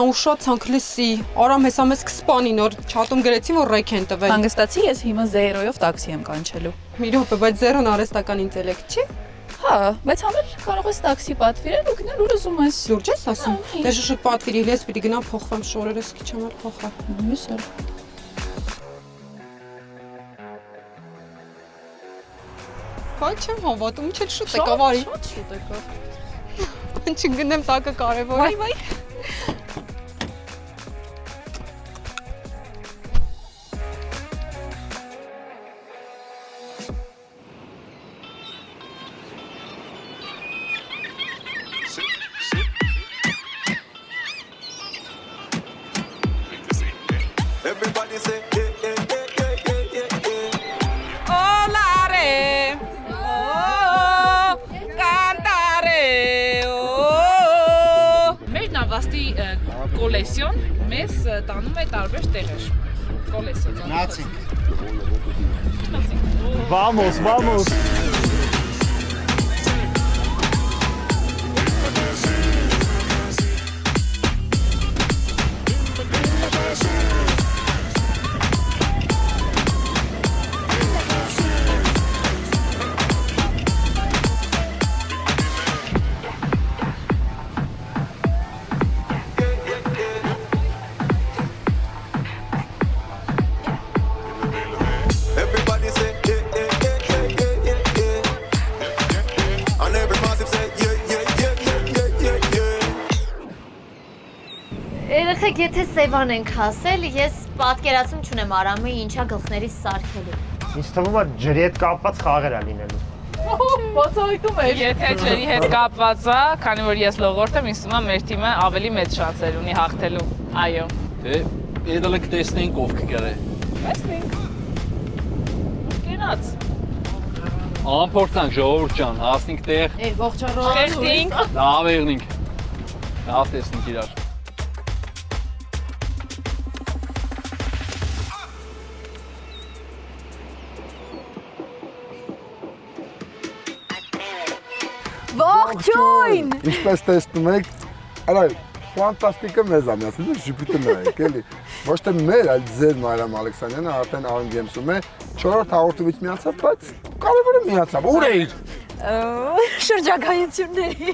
Ուշացանք լսի, արամ հեսա մեզ կսպանի նոր չատում գրեցին, որ ռեկ են տվել։ Հանգստացի, ես հիմա 0-ով տաքսի եմ կանչելու։ Մի րոպե, բայց 0-ն արհեստական ինտելեկտ չի։ Հա, բայց համեր կարող ես տաքսի պատվիրել ու գնել ուր ուզում ես։ Լուրջ ես ասում։ Դե շուտ պատվիրի, ես պիտի գնամ փոխվեմ շորերս քիչ համար փոխա։ Մյուս էլ։ Քո չեմ հավատում, ինչ էլ շուտ եկավ արի։ Շատ շուտ եկավ։ Չգնեմ տակը կարևոր է։ Վայ։ Everybody say yeah, yeah, yeah, yeah, yeah, yeah, yeah. Olare, oh, cantare, oh. Մեր նավաստի կոլեսիոն մեզ տանում է տարբեր տեղեր։ Կոլեսիոն։ Նացինք։ Vamos, vamos. Everybody say yeah, yeah, yeah, yeah, yeah, yeah, yeah. And every massive say yeah, yeah, yeah, yeah, yeah, yeah, yeah. Երեխեք, եթե Սևան ենք հասել, ես պատկերացում չունեմ Արամի ինչա գլխներից սարքելու։ Ինձ թվում է ջրի հետ կապված խաղեր է լինելու։ Բացահայտում է։ Եթե ջրի հետ կապված է, քանի որ ես լողորդ եմ, ինձ թվում է մեր թիմը ավելի մեծ շանսեր ունի հաղթելու։ Այո։ Դե եդալը կտեսնենք ով կգրե։ Տեսնենք։ Գնաց։ Ամփորձանք ժողովուրդ ջան, հասնենք տեղ, Ողջարով։ Քերտինք։ լավ եղնենք։ Լավ տեսնենք իրար։ Ողջույն։ Ինչպես տեսնում եք, այո, ֆանտաստիկը մեզ է միացել, ժպիտը նայեք, էլի։ Ոչ թե մեր, այլ ձեր Մարիամ Ալեքսանյանը արդեն Arm Games-ում է 4-րդ հաղորդումից միացավ, բայց կարևորը միացավ։ Ուր էիր։ Շրջագայությունների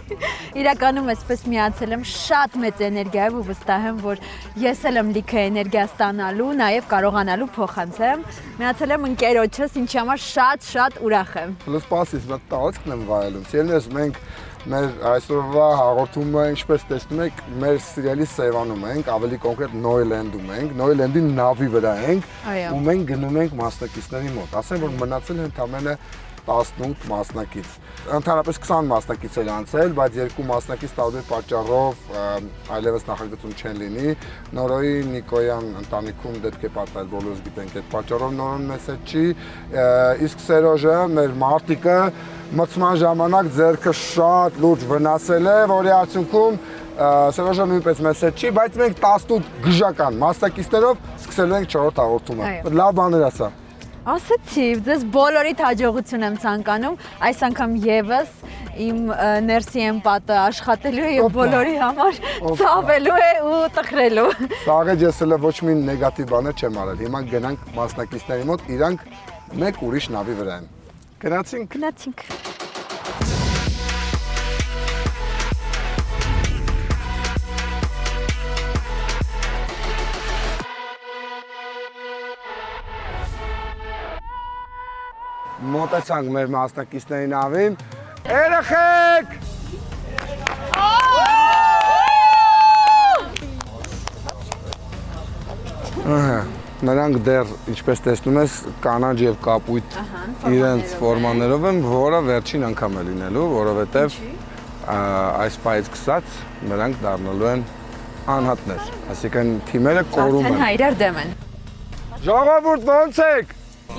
իրականում այսպես միացել եմ շատ մեծ էներգիայով ու վստահ եմ, որ ես էլ եմ լիքը էներգիա ստանալու, նաև կարողանալու փոխանցեմ։ Միացել եմ ընկերոջս, ինչի համար շատ ուրախ եմ։ Սպասից մտ տարածքն եմ վայելում։ Ցելնես մենք մեր այսօրվա հաղորդումը, ինչպես տեսնում եք, մեր սիրելի Սևանում ենք, ավելի կոնկրետ Նոյլենդում ենք, Նոյլենդի նավի վրա ենք, ու մենք գնում ենք մասնակիցների մոտ։ Ասեմ, որ մնացել են ընդամենը 18 մասնակից։ Ընդհանրապես 20 մասնակից էր անցել, բայց երկու մասնակից տարբեր պատճառով այլևս նախագծում չեն լինի։ Նորոյի Նիկոյան ընտանիքում դեպք է պատահել, բոլորս գիտենք այդ պատճառով Նորոն մեծ չի, իսկ Սերոժը, մեր մարտիկը, մցման ժամանակ ձեռքը շատ լուրջ վնասել է, որի արդյունքում Սերոժը նույնպես մեծ չի, բայց մենք 18 գժական մասնակիցներով սկսելու ենք 4-րդ հաղորդումը։ Լավ բաներ ասա։ Ասեցի, ձեզ բոլորիդ հաջողություն եմ ցանկանում, այս անգամ եւս իմ ներսի էմպատը աշխատելու է եւ բոլորի համար ցավելու է ու տխրելու։ Սաղը ես էլ ոչ մի նեգատիվ բաներ չեմ արել։ Հիմա գնանք մասնակիցների մոտ, իրանք մեկ ուրիշ նավի վրա են։ Գնացինք։ Գնացինք։ Մոտեցանք մեր մասնակիցների նավին։ Երեխեք! Նրանք դեռ, ինչպես տեսնում ես, կանաչ եւ կապույտ իրենց ֆորմաներով են, որը վերջին անգամ է լինելու, որովհետեւ այս պայից սկսած նրանք դառնալու են անհատներ, այսինքն թիմերը կորում են։ Արդեն հայրեր դեմ են։ Ժողովուրդ ո՞նց եք։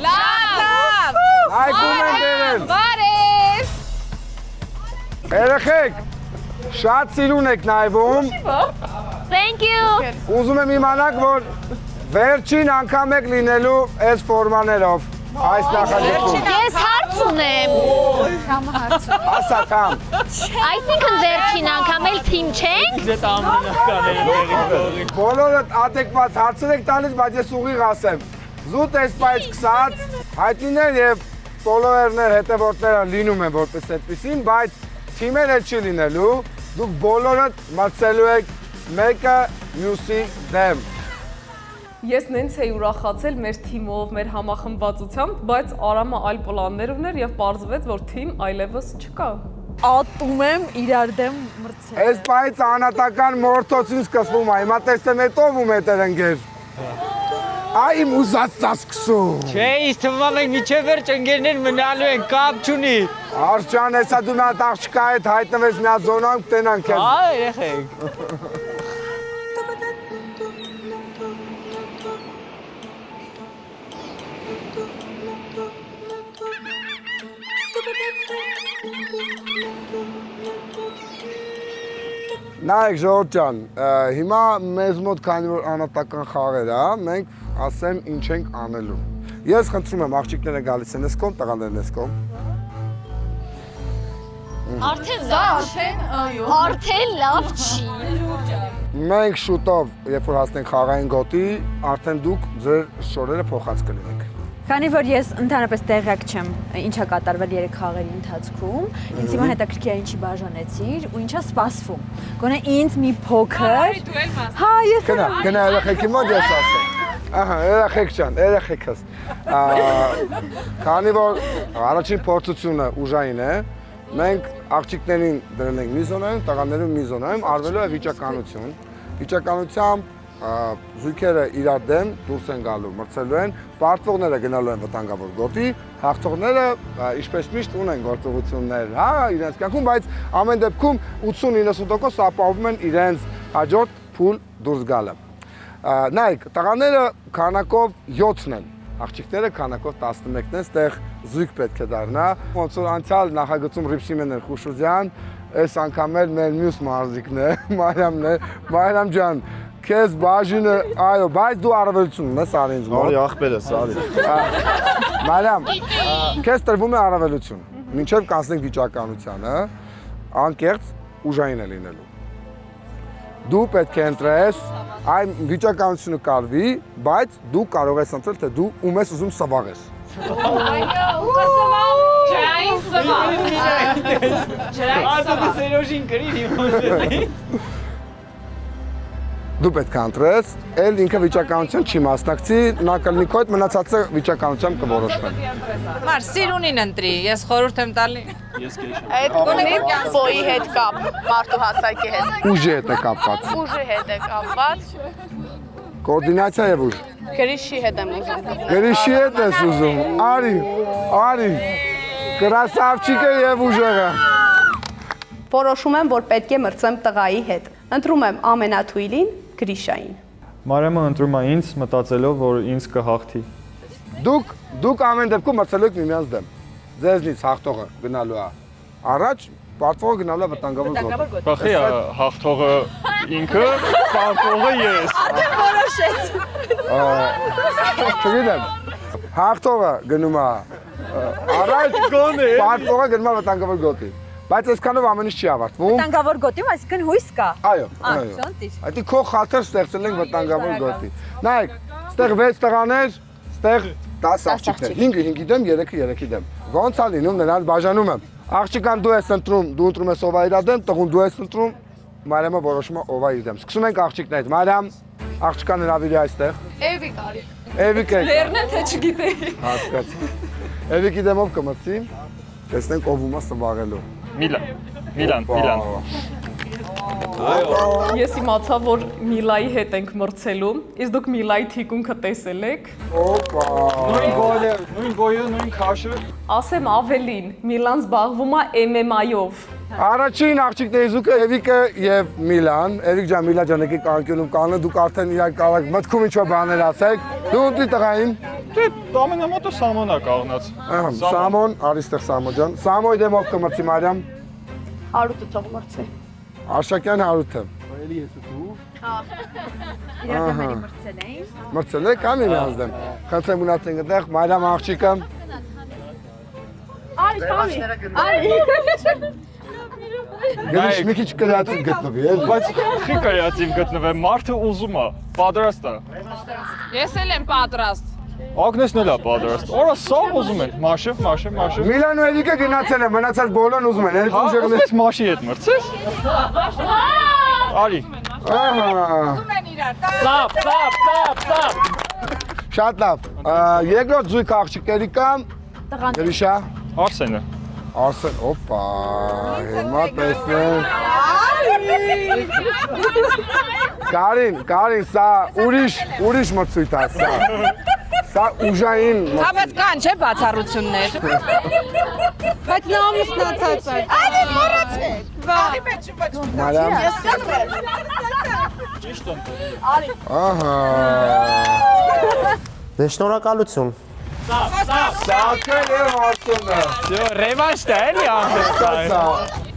Լավ։ Այգում են դերել։ Բարև։ Երեխեք, շատ սիրուն եք նայվում։ Thank you։ Ուզում եմ իմանալ, որ վերջին անգամ եք լինելու այս ֆորմաներով, այս նախագծում։ Ես հարց հարց ունեմ։ Համը հարց։ Ասա թամ։ Այսինքն վերջին անգամ էլ թիմ չենք։ Բոլորը adekvat հարցեր եք տալիս, բայց ես ուղիղ ասեմ։ Զուտ էս բայց 20 հայտնիներ եւ ֆոլոուերներ, հետևորդները լինում են որպես այդպեսին, բայց թիմերը չի լինելու։ Դուք բոլորը մրցելու եք մեկը մյուսի դեմ։ Ես նենց էի ուրախացել մեր թիմով, մեր համախմբվածությամբ, բայց Արամը այլ պլաններ ուներ եւ պարզվեց, որ թիմ այլևս չկա։ Ատում եմ իրար դեմ մրցել։ Այս բայց անհատական մորթոցին սկսվում է, հիմա տեսնեմ հետով ու մետեր ընկեր։ Այ իմ ուզած ծասկսում։ Չէ, ինձ թվում է մենք միջև վերջ ընկերներ մնալու են, կապ չունի։ Արշան, հեսա դու մի հատ աղջկա հետ հայտնվես մի հատ զոնայում կտենանք ես։ Հա, երեխեք։ Նայեք ժողովուրդ ջան, հիմա մեզ մոտ քանի որ անհատական խաղեր է, մենք ասեմ ինչ ենք անելու։ Ես խնդրում եմ աղջիկները գալիս են էս կողմ, տղաներն էս կողմ։ Արդեն լավ չի։ Մենք շուտով, երբ որ հասնենք խաղային գոտի, արդեն դուք ձեր շորերը փոխած կլինեք։ Քանի որ ես ընդհանրապես տեղյակ չեմ ինչա կատարվել 3 խաղերի ընթացքում, ինձ հիմա հետաքրքիր է ինչի բաժանեցիր ու ինչա սպասվում։ Գոնե ինձ մի փոքր։ Հա, ես Գնա երեխեքի մոտ ես ասեմ։ Ահա, երեխեք ջան, երեխեքս։ Քանի որ առաջին փորձությունը ուժային է, մենք աղջիկներին դրել ենք մի զոնայում, տղաներին մի զոնայում, արվելու է վիճականություն։ Վիճականությամբ զույգերը իրար դեմ դուրս են գալու, մրցելու են, պարտվողները գնալու են վտանգավոր գոտի, հաղթողները ինչպես միշտ ունեն գործողություններ, հա, իրենց կյանքում, բայց ամեն դեպքում 80-90% ապահովում են իրենց հաջորդ փուլ դուրս գալը։ Նայեք, տղաները քանակով 7-ն են, աղջիկները քանակով 11-ն են, այստեղ զույգ պետք է դառնա։ Ոնց որ անցյալ նախագծում Ռիփսիմեն էր Խուշուձյան, այս անգամ էլ մեր մյուս մարզիկն է, Մարիամն է, Մարիամ ջան, քեզ բաժինը, այո, բայց դու առավելություն ունես արի ինձ մոտ։ Արի աղբերս, արի։ Մարիամ, քեզ տրվում է առավելություն։ Մինչև կանցնենք վիճականությանը, անկեղծ ուժային է լինելու։ Դու պետք է ընտրես, այն վիճականությունը կարվի, բայց դու կարող ես ընտրել, թե դու ում ես ուզում սվաղես։ Ջրային սվաղ։ Ասա Սերոժին գրի։ Դու պետք է ընտրես, էլ ինքը վիճականության չի մասնակցի, նա կլինի քո հետ, մնացածը վիճականությամբ կորոշվեն։ Մար, սիրունին ընտրի, ես խորհուրդ եմ տալի։ Ես կեշ եմ։ Այդ ունի բոյի հետ կապ, մարդու հասակի հետ։ Ուժի հետ է կապված։ Ուժի հետ է կապված։ Կոորդինացիա եւ ուժ։ Գրիշի հետ եմ ուզում։ Գրիշի հետ ես ուզում։ Արի։ Կրասավչիկը եւ ուժերը։ Որոշում եմ, որ պետք է մրցեմ տղայի հետ։ Ընտրում եմ ամենաթույլին Գրիշային։ Մարիամը ընտրում է ինձ, մտածելով, որ ինձ կհաղթի։ Դուք ամեն դեպքում մրցելու եք միմյանց դեմ։ Ձեզնից հաղթողը գնալու է առաջ, պարտվողը գնալու է վտանգավոր գոտ։ Բախի հաղթողը ինքը, պարտվողը ես։ Չգիտեմ։ Հաղթողը գնում է առաջ, պարտվողը գնում է վտանգավոր գոտի։ Բայց այսքանով ամեն ինչ չի ավարտվում։ Վտանգավոր գոտիում, այսինքն հույս կա։ Այո։ Այդ քո խաթր ստեղծել ենք վտանգավոր գոտի։ Նայեք, ստեղ 6 տղաներ, ստեղ 10 աղջիկներ։ 5-ի դեմ, 3-ի դեմ։ Ոնց է լինում, նրանց բաժանում եմ։ Աղջիկան դու ես ընտրում, դու ընտրում ես ով է իր դեմ, տղուն դու ես ընտրում, Մարիամը որոշում է ով է իր դեմ։ Սկսում ենք աղջիկներից։ Մարիամ, աղջկան հրավիրի այստեղ։ Էվիկ արի։ Էվիկ է։ Լերն է թե չգիտեի։ Հասկացա։ Էվիկի դեմով կմրցի։ Տեսնենք ով ումա սվաղելու։ Միլան։ Ես իմացա, որ Միլայի հետ ենք մրցելու, իսկ դուք Միլայի թիկունքը տեսել եք։ Օպա։ Նույն գոյը, նույն քաշը։ Ասեմ ավելին, Միլան զբաղվում է MMA-ով։ Առաջին աղջիկների զուգը Էվիկը եւ Միլան։ Էվիկ ջան, Միլա ջան, եկեք անկյունում կանգնեք, դուք արդեն իրար կարող մտքում ինչ-որ բաներ ասեք։ Դու ունի տղային։ Դե ամենամոտը Սամոնա կաղնած։ Ահա, Սամոն, արի ստեղ Սամո ջան։ Սամոյի դեմով կմրցի Մարիամ։ Հարութը թող մրցի։ Արշակյան Հարութը։ Իրական մրցել էին։ Մրցել եք անի նրանց դեմ։ Խնդրեմ մնացեք այդտեղ, Մարիամ աղջիկը։ Գրիշ մի քիչ կրացիվ գտնվի, էլի։ Բայց չի կայացիվ գտնվեմ, մարդը ուզում է, պատրաստ է։ Ես էլ եմ պատրաստ։ Ագնեսն էլ է պատրաստ։ Օրա սաղ ուզում են, մաշը։ Միլան ու Էրիկը գնացել են, մնացած բոլորն ուզում են, երկու Հա, ուժեղներ։ ուզում մաշի հետ մրցես։ Արի։ Ահա։ Ծապ։ Շատ լավ։ Երկրորդ զույգ աղջիկների կամ Գրիշա, Արսենը։ Արսեն, օպա, հիմա տեսնեմ։ Կարին, սա ուրիշ մրցույթ է, սա ուժային Բայց կան չէ բացառություններ։ Բայց նա ամուսնացած է։ Արի մոռացեք։ Մարիամ։ Ահա։ Դե շնորհակալություն։ Սակել է հարցունը։ Ռևանշն է էլի անդրստայ։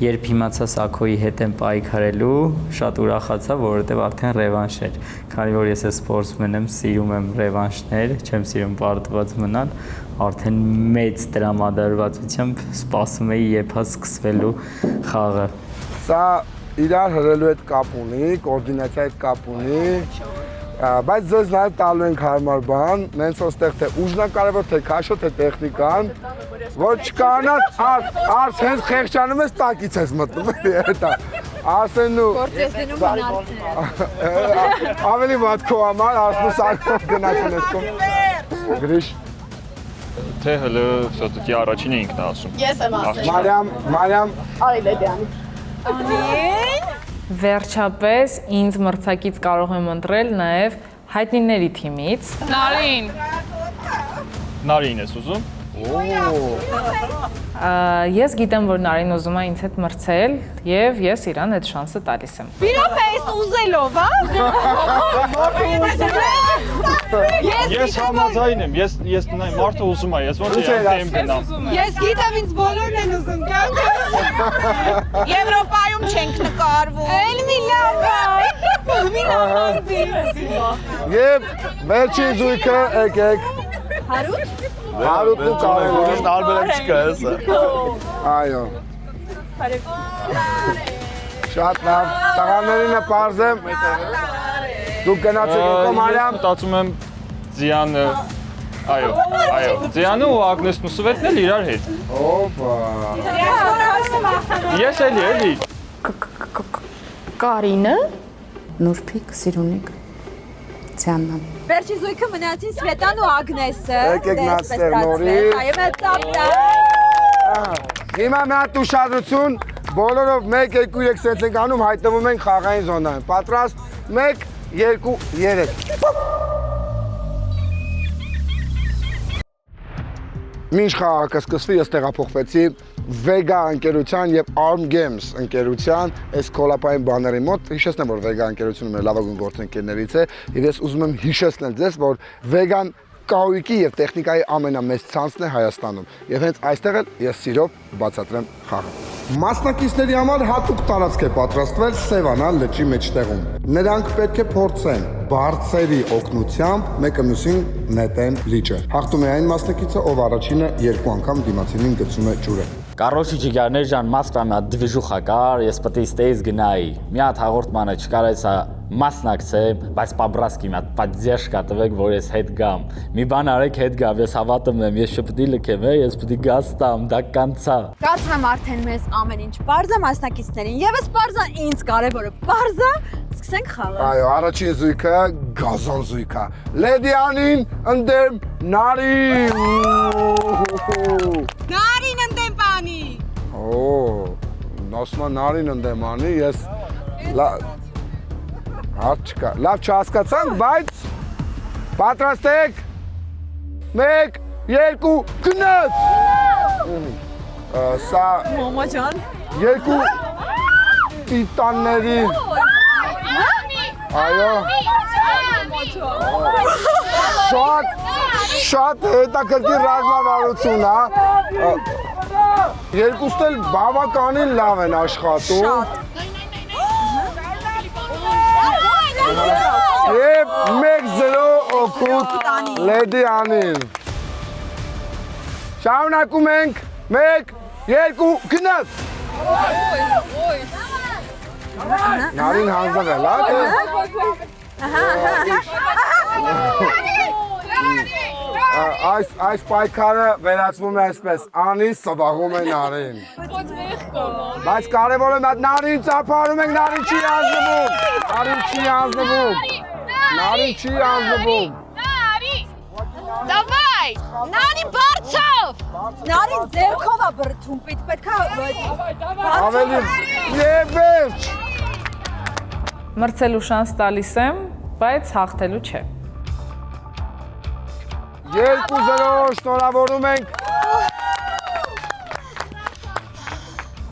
Երբ իմացա Սակոյի հետ եմ պայքարելու, շատ ուրախացա, որովհետև արդեն ռևանշ էր։ Քանի որ ես սպորտսմեն եմ, սիրում եմ ռևանշներ, չեմ սիրում պարտված մնալ, արդեն մեծ տրամադրվածությամբ սպասում էի երբ սկսվելու խաղը։ Սա իրար հրելու հետ կապ ունի, կոորդինացիայի հետ կապ ունի, բայց ձեզ նաև տալու ենք հարմար բան, նենց ոստեղ թե ուժն է կարևոր, թե քաշը, թե տեխնիկան, որ չկանաց արս հենց խեղճանում ես տակից ես մտնում, հետա, Արսենն ու ավելի վատ քո համար, արսն ու սարկով գնացել ես կոմ, գրիշ, Թե հլը все-таки առաջին ինքն է ասում։ Ես եմ ասել։ Մարիամ, Արի Լեդյանի։ Վերջապես ինձ մրցակից կարող եմ ընտրել նաև հայտնիների թիմից։ Նարին ես ուզում։ Ես գիտեմ, որ Նարին ուզում է ինձ հետ մրցել եւ ես իրան այդ շանսը տալիս եմ։ Իրոք է ես ուզելով, հա։ Ես համաձայն եմ, ես մարդը ուզում է, ես ոնց եմ գնամ։ Ես գիտեմ ինձ բոլորն են ուզում կյանքը։ Եվրոպայում չենք նկարվում։ Էլ մի լավ է։ Եվ վերջին զույգը եկեք։ Հարութ ու Կարեն, ուրիշ տարբերակ չկա հեսա։ Այո։ Շատ լավ, տղաներինը պարզ եմ։ Դուք գնացեք եկո Մարիամ։ Մտածում եմ Ձիանը, այո, Ձիանը ու Ագնեսն ու Սվետն էլ իրար հետ։ Օպա։ Ես էլի։ Կարինը, Նուրբիկ, Սիրունիկ, Ձյաննան։ Վերջի զույգը մնացին Սվետան ու Ագնեսը։ Եկեք նստեր նորից։ Այո, մեծապտա։ Հիմա մի հատ ուշադրություն, բոլորով 1, 2, 3 սենց ենք անում, հայտնվում ենք խաղային զոնայում։ Պատրաստ 1, 2, 3։ Մինչ խաղակը սկսվի, ես տեղափոխվեցի Vega ընկերության եւ Arm Games ընկերության այս կոլապային բաների մոտ։ Հիշեցնեմ, որ Vega ընկերությունը մեր լավագույն գործընկերներից է եւ ես ուզում եմ հիշեցնել ձեզ, որ Vegan կահույքի եւ տեխնիկայի ամենամեծ ցանցն է Հայաստանում եւ հենց այստեղ էլ ես սիրով բացատրեմ խաղը։ Մասնակիցների համար հատուկ տարածք է պատրաստվել Սևանա լճի մեջտեղում։ Նրանք պետք է փորձեն բարձերի օգնությամբ մեկը մյուսին նետեն լիճը։ Հաղթում է այն մասնակիցը, ով առաջինը 2 անգամ դիմացինին գցում է ջուրը։ Կարոշի ջիգարներ ջան, մասկա մի հատ դվիժուխա կար, ես պետք է ստեյս գնայի։ Մի հատ հաղորդմանը չկարեցա մասնակցեմ, բայց պաբրասկի մի հատ պատժեշկա տվեք, որ ես հետ գամ։ Մի բան արեք հետ գամ, ես հավատում եմ, ես չպետք է լքեմ, ես պետք է գաստամ, դա կանցա։ Կարծում եմ արդեն մեզ ամեն ինչ բարձա մասնակիցներին, եւս բարձա ինձ կարևորը բարձա, սկսենք խաղը։ Այո, առաջին զույգը գազոն զույգ է։ Լեդյանին ընդդեմ Նարին։ Նարին ընդեմ բանի։ Ասում եմ Նարին ընդեմ անի, ես հարց չկա։ Լավ չհասկացանք, բայց պատրաստ եք։ 1, 2, գնաց։ Սա Մամա ջան։ երկու տիտանների։ Այո։ Շատ հետաքրքիր ռազմավարություն է։ Երկուսն էլ բավականին լավ են աշխատում։ Եվ 1-0 օգուտ Լեդյանին։ Շարունակում ենք 1 2 գնաց։ Նարին հանձնել է, Այս պայքարը վերածվում է այսպես, անին սվաղում է Նարին։ Բայց կարևորը Նարին ծափարում ենք, Նարին չի անձնվում։ Նարին չի անձնվում։ Դավայ! Նարի բարձով! Նարին ձերքով է բրդում, պետք է Ավելի եւ վերջ։ Մրցելու շանս տալիս եմ, բայց հաղթելու չէ։ 2-0 շնորհավորում ենք։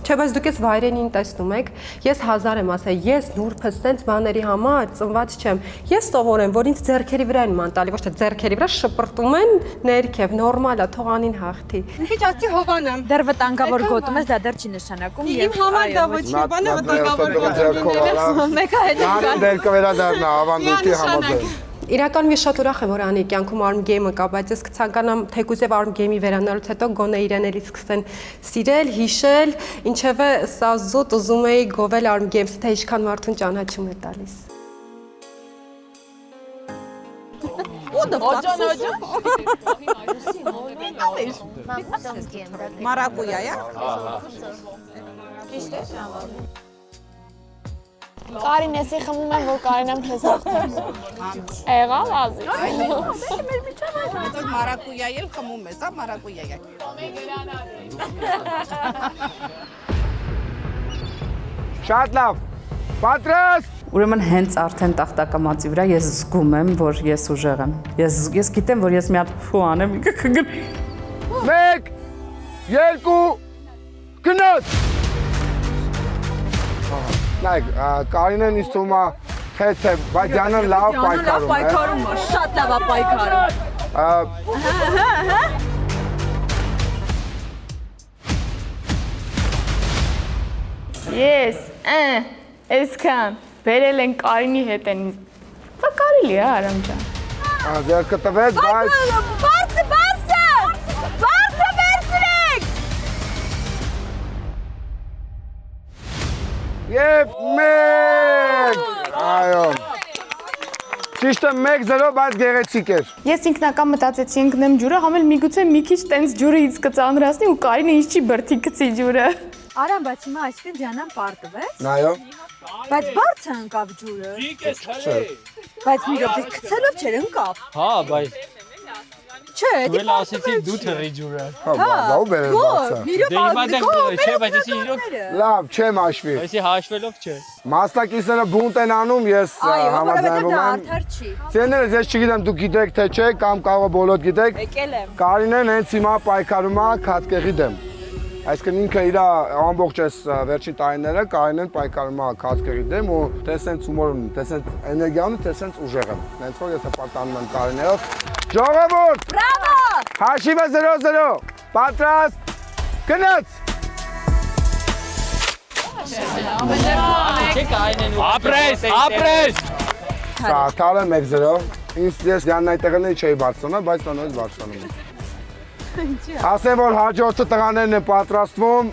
Չէ, բայց դուք ես վայրենին տեսնում եք, ես 1000 եմ ասել, ես նուրբը սենց բաների համար ծնված չեմ։ Ես սովորեմ, որ ինձ ձեռքերի վրա են ման տալի, ոչ թե ձեռքերի վրա շպրտում են ներքև, նորմալ է, թող անին հաղթի։ Քիչ ասի հովանամ։ Դեռ վտանգավոր գոտում ես, դա դեռ չի նշանակում։ Իմ համար դա ոչ մի բան է վտանգավոր գոտում։ Մեկը հետ Նարին դեր կվերադառնա ավանդույթի համաձայն։ Իրականում ես շատ ուրախ եմ, որ անի կյանքում Arm Game-ը կա, բայց ես կցանկանամ թեկուզ եւ Arm Game-ի վերանալուց հետո գոնե իրաներից սկսեն սիրել, հիշել, ինչեւէ սա զուտ ուզում էի գովել Arm Games-ը, թե ինչքան մարդուն ճանաչում է տալիս։ Մարակույա, Կարին էսի խմում եմ, որ Կարինեմ քեզ հաղթեմ։ Եղավ ազի։ Մարակույա էլ խմում ես, հա, մարակույա։ Շատ լավ։ Պատրաստ։ Ուրեմն հենց արդեն տախտակամածի վրա ես զգում եմ, որ ես ուժեղ եմ։ Ես գիտեմ, որ ես մի հատ փու անեմ, ինքը կգնի։ 1 2 գնաց։ Նայեք, Կարինեն ինձ թվում է թե բայց Յանը լավ պայքարում է։ Շատ լավ է պայքարում։ Ես, այսքան բերել են Կարինի հետ են ինձ։ Դա կարելի է Արամ ջան։ Ձերքը տվեց, բայց Բարձը վերցրեք։ Եվ 1 Այո։ Ճիշտը 1-0, բայց գեղեցիկ էր։ Ես ինքնական մտածեցի ընկնեմ ջուրը, համել միգուցե մի քիչ տենց ջուրը ինձ կծանրացնի ու Կարինը ինձ չի բրդի գցի ջուրը։ Արամ, բայց հիմա այսպես Դիանան պարտվեց։ Այո։ Բայց բարձր ընկավ ջուրը։ Բայց մի րոպե գցելով չէր ընկավ։ Հա, բայց Չէ, դու էլ ասեցի դու թռի ջուրը։ Հա, լավ բերել բարձր։ Դե հիմա չէ, բայց էսի իրոք Լավ, չեմ հաշվի։ էսի հաշվելով չէ։ Մասնակիցները բունտ են անում, ես համաձայնվում եմ։ Արդար չի։ Ձեներս ես չգիտեմ դու գիտեք թե չէ, կամ կարող բոլոր գիտեք։ Եկել եմ։ Կարինեն հենց հիմա պայքարում է քաթկեղի դեմ։ Այսինքն ինքը իր ամբողջ այս վերջին տարիները Կարինեն պայքարում է քաթկեղի դեմ ու թե սենց հումոր ունի, թե սենց էներգիա ունի, թե սենց ուժեղ է։ Հենց որ ես հպարտանում եմ Կարինեով։ Ժողովուրդ! Բրավո! Հաշիվը 0-0։ Պատրաստ։ Գնաց։ Ապրես։ Սաղթալը 1-0։ Ինձ ես Յանն այդտեղն չէի բարձրանա, բայց նորից բարձրանում եմ։ Ասեմ, որ հաջորդը տղաներն են պատրաստվում,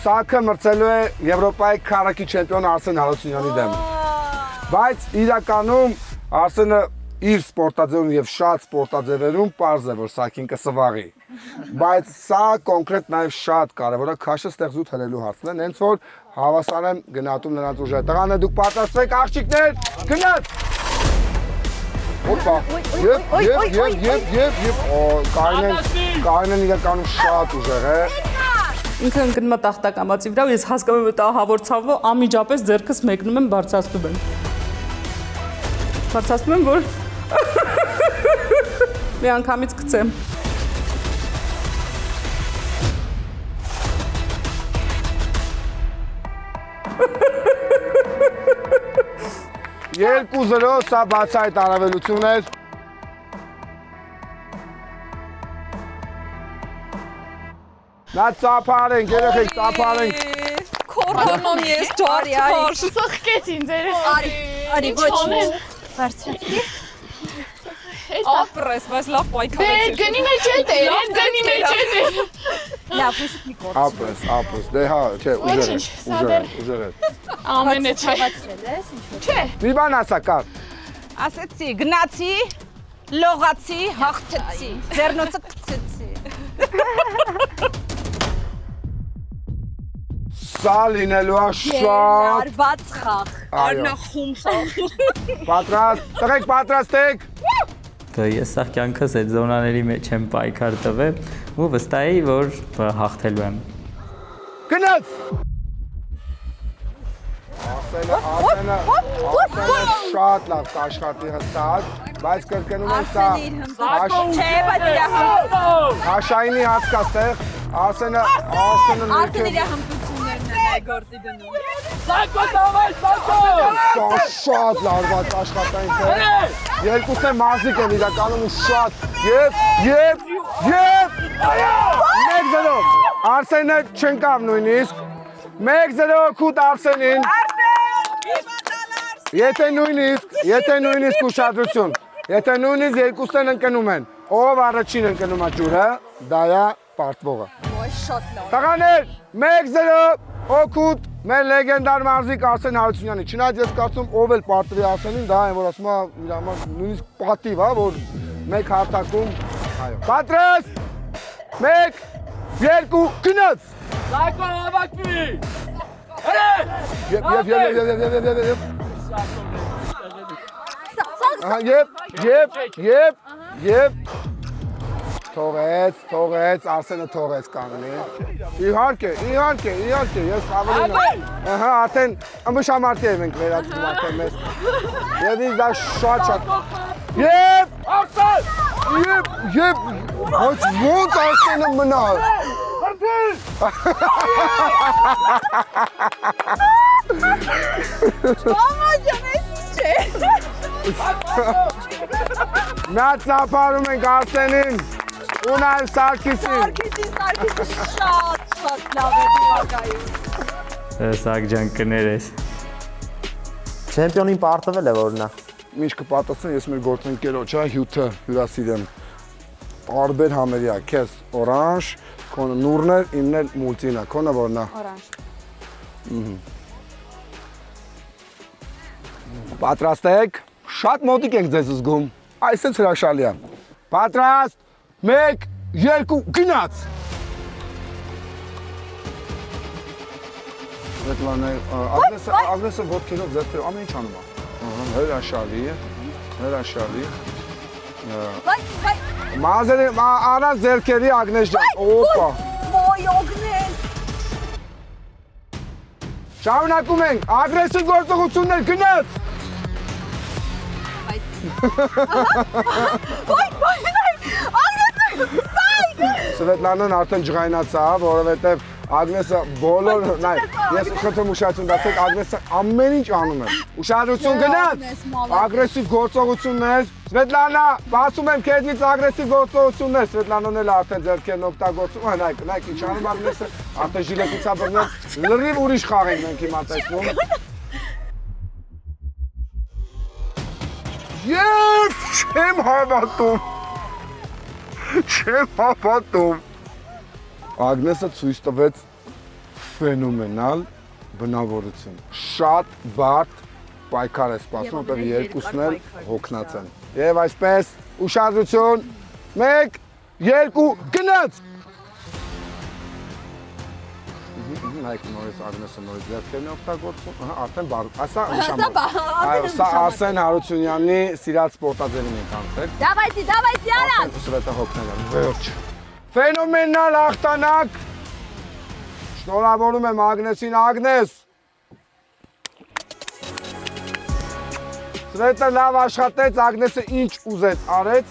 Սաքը մրցելու է Եվրոպայի քառակի չեմպիոն Արսեն Հարությունյանի դեմ։ Բայց իրականում Արսենը իր սպորտաձևում եւ շատ սպորտաձևերում պարզ է, որ Սաքին կսվաղի։ Բայց սա կոնկրետ նաեւ շատ կարեւոր է քաշը ստեղ զուտ հրելու հարցն է, հենց որ հավասար եմ գնահատում նրանց ուժերը։ Տղաներ դուք պատրաստվեք, աղջիկներ, գնաց։ Օպա։ Եվ Կարինեն իրականում շատ ուժեղ է։ Ինքը ընկնում է տախտակամածի վրա ու ես հասկանում եմ տահավոր ցավը անմիջապես ձեռքս մեկնում եմ բարձրացնում եմ։ Բարձրացնում եմ, որ մի անգամից գցեմ։ Երկու 0 սա բացահայտ առավելություն էր։ Նա ծափարենք, երեխեք ծափարենք։ Քորդոնում ես ջարդար։ Սխկեց ինձ երես։ Արի ոչ։ Բարձր։ Ապրես, բայց լավ պայքարեցիր։ Գնի մեջ է դեր, գնի մեջ է դեր։ Լավ, ուսը մի կորց։ Ապրես, դե հա, չէ, ուժեր։ Ամենը չէ։ Հավատացրել ես, ինչ որ։ Չէ։ Մի բան ասա կար։ Ասեցի, գնացի, լողացի, հաղթեցի, ձեռնոցը կցեցի։ Սա լինելու է շատ Արված խաղ։ Արնախում խաղ։ պատրաստ, տղեկ պատրաստ եք։ Ես սա կյանքս այդ զոնաների մեջ եմ պայքար տվել ու վստահ էի, որ հաղթելու եմ։ Գնաց։ Ասենը շատ լավ կաշխատի հստակ, բայց կրկնում եմ սա։ Չէ, բայց իրա Հաշայինի հաց կա ստեղ, Ասենը Արդեն իրա հմտություններն են այ գործի դնում։ Շատ լարված աշխատանք է։ Երկուսն է մարզիկ են իրականում ու շատ։ Եվ։ Մեկ զերով։ Արսենը չընկավ նույնիսկ։ 1-0 քուտ Արսենին։ Եթե նույնիսկ ուշադրություն։ Եթե նույնիսկ երկուսն են ընկնում են։ Ով առաջին ընկնում է ջուրը, դա է պարտվողը։ Տղաներ, 1-0 օգուտ մեր լեգենդար մարզիկ Արսեն Հարությունյանի։ Չնայած ես կարծում ով էլ պարտվի Արսենին, դա այն որ ասում է իր համար նույնիսկ պատիվ է, որ մեկ հարթակում, այո։ Պատրաստ։ 1, 2, գնաց։ Զայկոն հավաքվի։ Եվ թողեց, Արսենը թողեց կանգնի։ Իհարկե, ես ավելին եմ։ Արդեն ըմբշամարտի ենք վերածվում արդեն մեզ։ Եվ ինձ դա շատ։ Եվ ոչ ոնց Արսենը մնալ։ Նա ծափարում ենք Արսենին ու նաև Սարգիսին։ Շատ լավ է դիվագայում։ Սարգ ջան կներես։ Չեմպիոնին պարտվել է որնա։ Ինչ կպատասխան ես մեր գործընկերոջ հյութը հյուրասիրեմ։ Տարբեր համերյա, քեզ օրանժ, քոնը նուրներ, իմն էլ մուլտինա, քոնը որնա։ Օրանժ։ Պատրաստ եք, շատ մոտիկ ենք ձեզ զգում, այսպես հրաշալի է։ Պատրաստ, 1, 2, գնաց։ Ագնեսը ոտքերով ձեռքերով ամեն ինչ անում է։ Հրաշալի։ Մազերի առանց ձեռքերի Ագնես ջան, օպա։ Ոյ Ագնես։ Շարունակում ենք, ագրեսիվ գործողություններ, գնաց։ Սվետլանան արդեն ջղայնացավ, որովհետև Ագնեսը բոլոր, նայ, ես խնդրեմ ուշադրություն դարձեք, Ագնեսը ամեն ինչ անում է։ Ուշադրություն գնաց, ագրեսիվ գործողություններ, Սվետլանա, բացում եմ քեզնից ագրեսիվ գործողություններ, Սվետլանան էլ արդեն ձեռքերն օգտագործում, նայք, ինչ անում Ագնեսը, արդեն ժիլետիցա բռնել, լրիվ ուրիշ խաղ ենք մենք հիմա տեսնում։ Եվ չեմ հավատում։ Ագնեսը ցույց տվեց ֆենոմենալ բնավորություն։ Շատ բարդ պայքար է սպասում, որտեղ երկուսն էլ հոգնած են։ Եվ այսպես ուշադրություն, 1, 2, գնաց։ Նայեք նորից Ագնեսը նորից ձեռքերն է օգտագործում, արդեն ասա նշանով։ Այո, սա Արսեն Հարությունյանի սիրած սպորտաձևին ենք անցել։ Դավայցի, Արան։ Սվետը հոգնել եմ, վերջ։ Ֆենոմենալ հաղթանակ։ Շնորհավորում եմ Ագնեսին, Ագնես։ Սվետը լավ աշխատեց, Ագնեսը ինչ ուզեց արեց։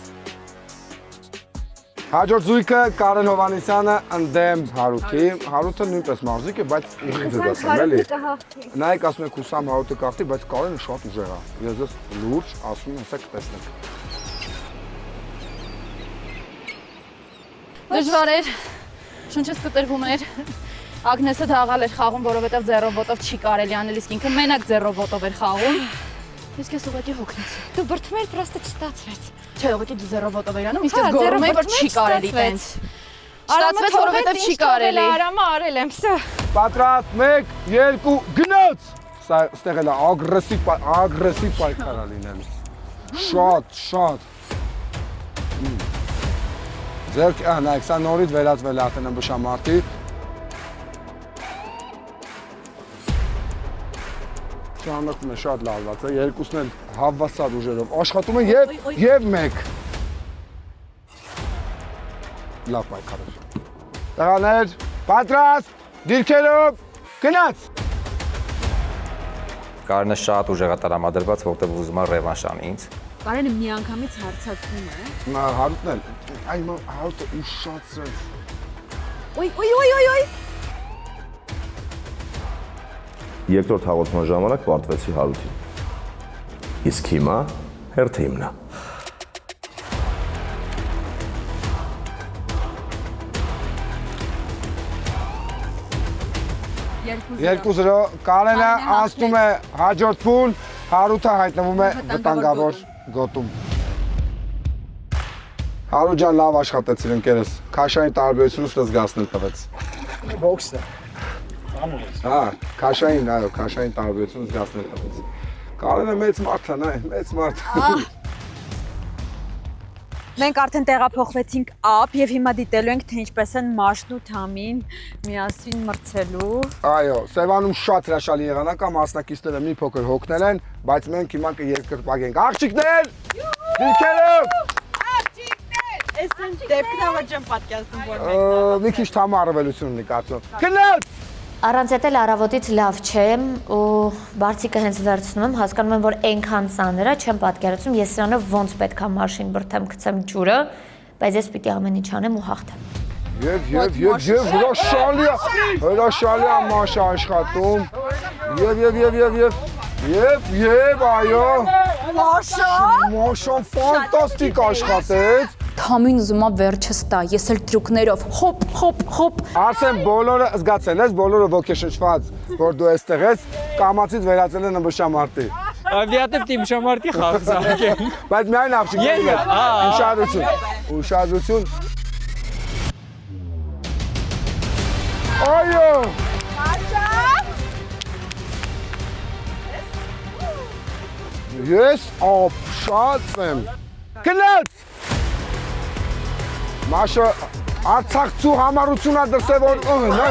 Հաջորդ զույգը Կարեն Հովհաննիսյանը ընդդեմ Հարութի։ Հարութը նույնպես մարզիկ է, բայց ինքնին դասում էլի։ Նայեք ասում եք հուսամ Հարութը կախտի, բայց Կարենը շատ ուժեղ է։ Ես ես լուրջ ասում եմ, հեսա կտեսնենք։ Դժվար էր, շունչս կտրվում էր, Ագնեսը դաղալ էր խաղում, որովհետև ձեռով ոտով չի կարելի անել, իսկ ինքը մենակ ձեռով ոտով էր խաղում։ Իսկ ես ուղղակի հոգնեցի։ Դու բրթում ես, պրոստը չստացվեց։ Չէ, ուղղակի դու զերովոտով էրանում, իսկ Հա, ես գոռում եմ, որ ձեռը չի կարելի տենց։ Ստացվեց, որովհետև չի կարելի։ Արամը արել եմ, վсё։ Պատրաստ 1 2 գնաց։ Սա ստեղ էլ ագրեսիվ պայքար է լինելու։ Շատ։ Ձերք, նայեք, սա նորից վերածվել է արդեն ըմբշամարտի։ Շարունակում է շատ լավված է, երկուսն էլ հավասար ուժերով աշխատում են եւ մեկ։ Լավ պայքար է։ Տղաներ, պատրաստ, դիրքերով, գնաց։ Կարենը շատ ուժեղ է տրամադրված, որտեղ ուզում է ռևանշ անի ինձ։ Կարենը միանգամից հարցակվում է։ Հարութն էլ, այն հարութը ուշացրեց։ Ոյ։ Երկրորդ հաղորդման ժամանակ պարտվեցի Հարութին։ Իսկ հիմա հերթը իմն է։ Երկու զրո, Կարենը անցնում է հաջորդ փուլ, Հարութը հայտնվում է վտանգավոր գոտում։ Հարութ ջան, լավ աշխատեցիր ընկերս, քաշային տարբերությունը զգացնել տվեց։ Բոքսը։ Հա, քաշային տարբերությունը զգացնել տվեց։ Կարենը մեծ մարդ է, նայ, մեծ մարդ։ Մենք արդեն տեղափոխվեցինք ափ եւ հիմա դիտելու ենք, թե ինչպես են Մաշն ու Թամին միասին մրցելու։ Այո, Սևանում շատ հրաշալի եղանակ է, մասնակիցները մի փոքր հոգնել են, բայց մենք հիմա կերկրպագենք։ Աղջիկներ! Դիրքերով! Այս դեպքն ավաճ եմ պատկերացնում, որ մենք մի քիչ թամարվելություն ունի կարծում։ Գնաց! Առանց էտել առավոտից լավ չեմ ու բարձիկը հենց վերցնում եմ, հասկանում եմ, որ այնքան ծանր է, չեմ պատկերացնում, ես սրանով ոնց պետք է մաշին բրթեմ, գցեմ ջուրը, բայց ես պիտի ամեն ինչ անեմ ու հաղթեմ։ Հրաշալի է մաշը աշխատում։ Այո։ Մաշան ֆանտաստիկ աշխատեց։ Թամին ուզում է վերջս տա, ես էլ տրուկներով հոպ։ Արսեն բոլորը զգացել ես, բոլորը ոգեշնչված, որ դու այստեղ ես, կամացից վերածել են ըմբշամարտի։ Ավիատիվ ըմբշամարտի խաղացանք է։ Բայց միայն աղջիկների հետ։ Ուշադրություն։ Այո։ Ես ապշած եմ։ Գնաց։ Մաշը Արցախցու համառությունա դրսև որ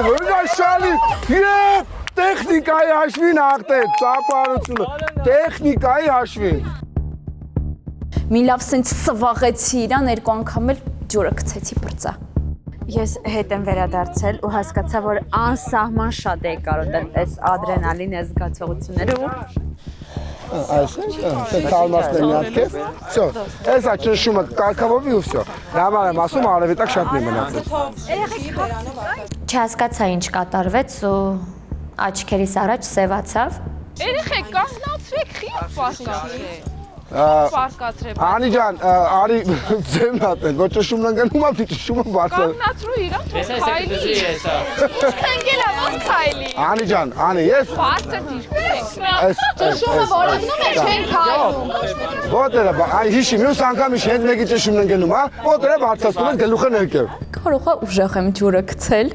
հրաշալի և տեխնիկայի հաշվին հաղթեց, ծափարությունը, տեխնիկայի հաշվին։ Մի լավ սենց սվաղեցի իրան, երկու անգամ էլ ջուրը գցեցի բրծա։ Ես հետ եմ վերադարձել ու հասկացա, որ անսահման շատ էի կարոտել այս ադրենալին զգացողությունները։ Այսինքն, թարմացնել մի հատ քեզ, վсё, այսա ճնշումը կարգավորվի ու վсё։ Համար եմ ասում, արևի տակ շատ մի մնացել։ Չհասկացա ինչ կատարվեց ու աչքերիս առաջ սևացավ։ Երեխեք, կանգնացրեք, խիղճ պարկացրեք։ Անի ջան, արի ձերն ատեն, ոչ ճշումն ընկնում ապի ճշումը բարձր։ Կանգնացրու իրան, քայլի։ Ընկել է, ոնց քայլի։ Անի ջան, Անի, ես։ Բարձր դիրք։ Ճշումը որոնում է, չեն քայլում։ Ոտերը, այ հիշի, մյուս անգամ իշ հետ մեկի ճշումն ընկնում, հա, ոտերը բարձրացնում ես գլուխը ներքև։ Կարող է ուժեղ եմ ջուրը գցել։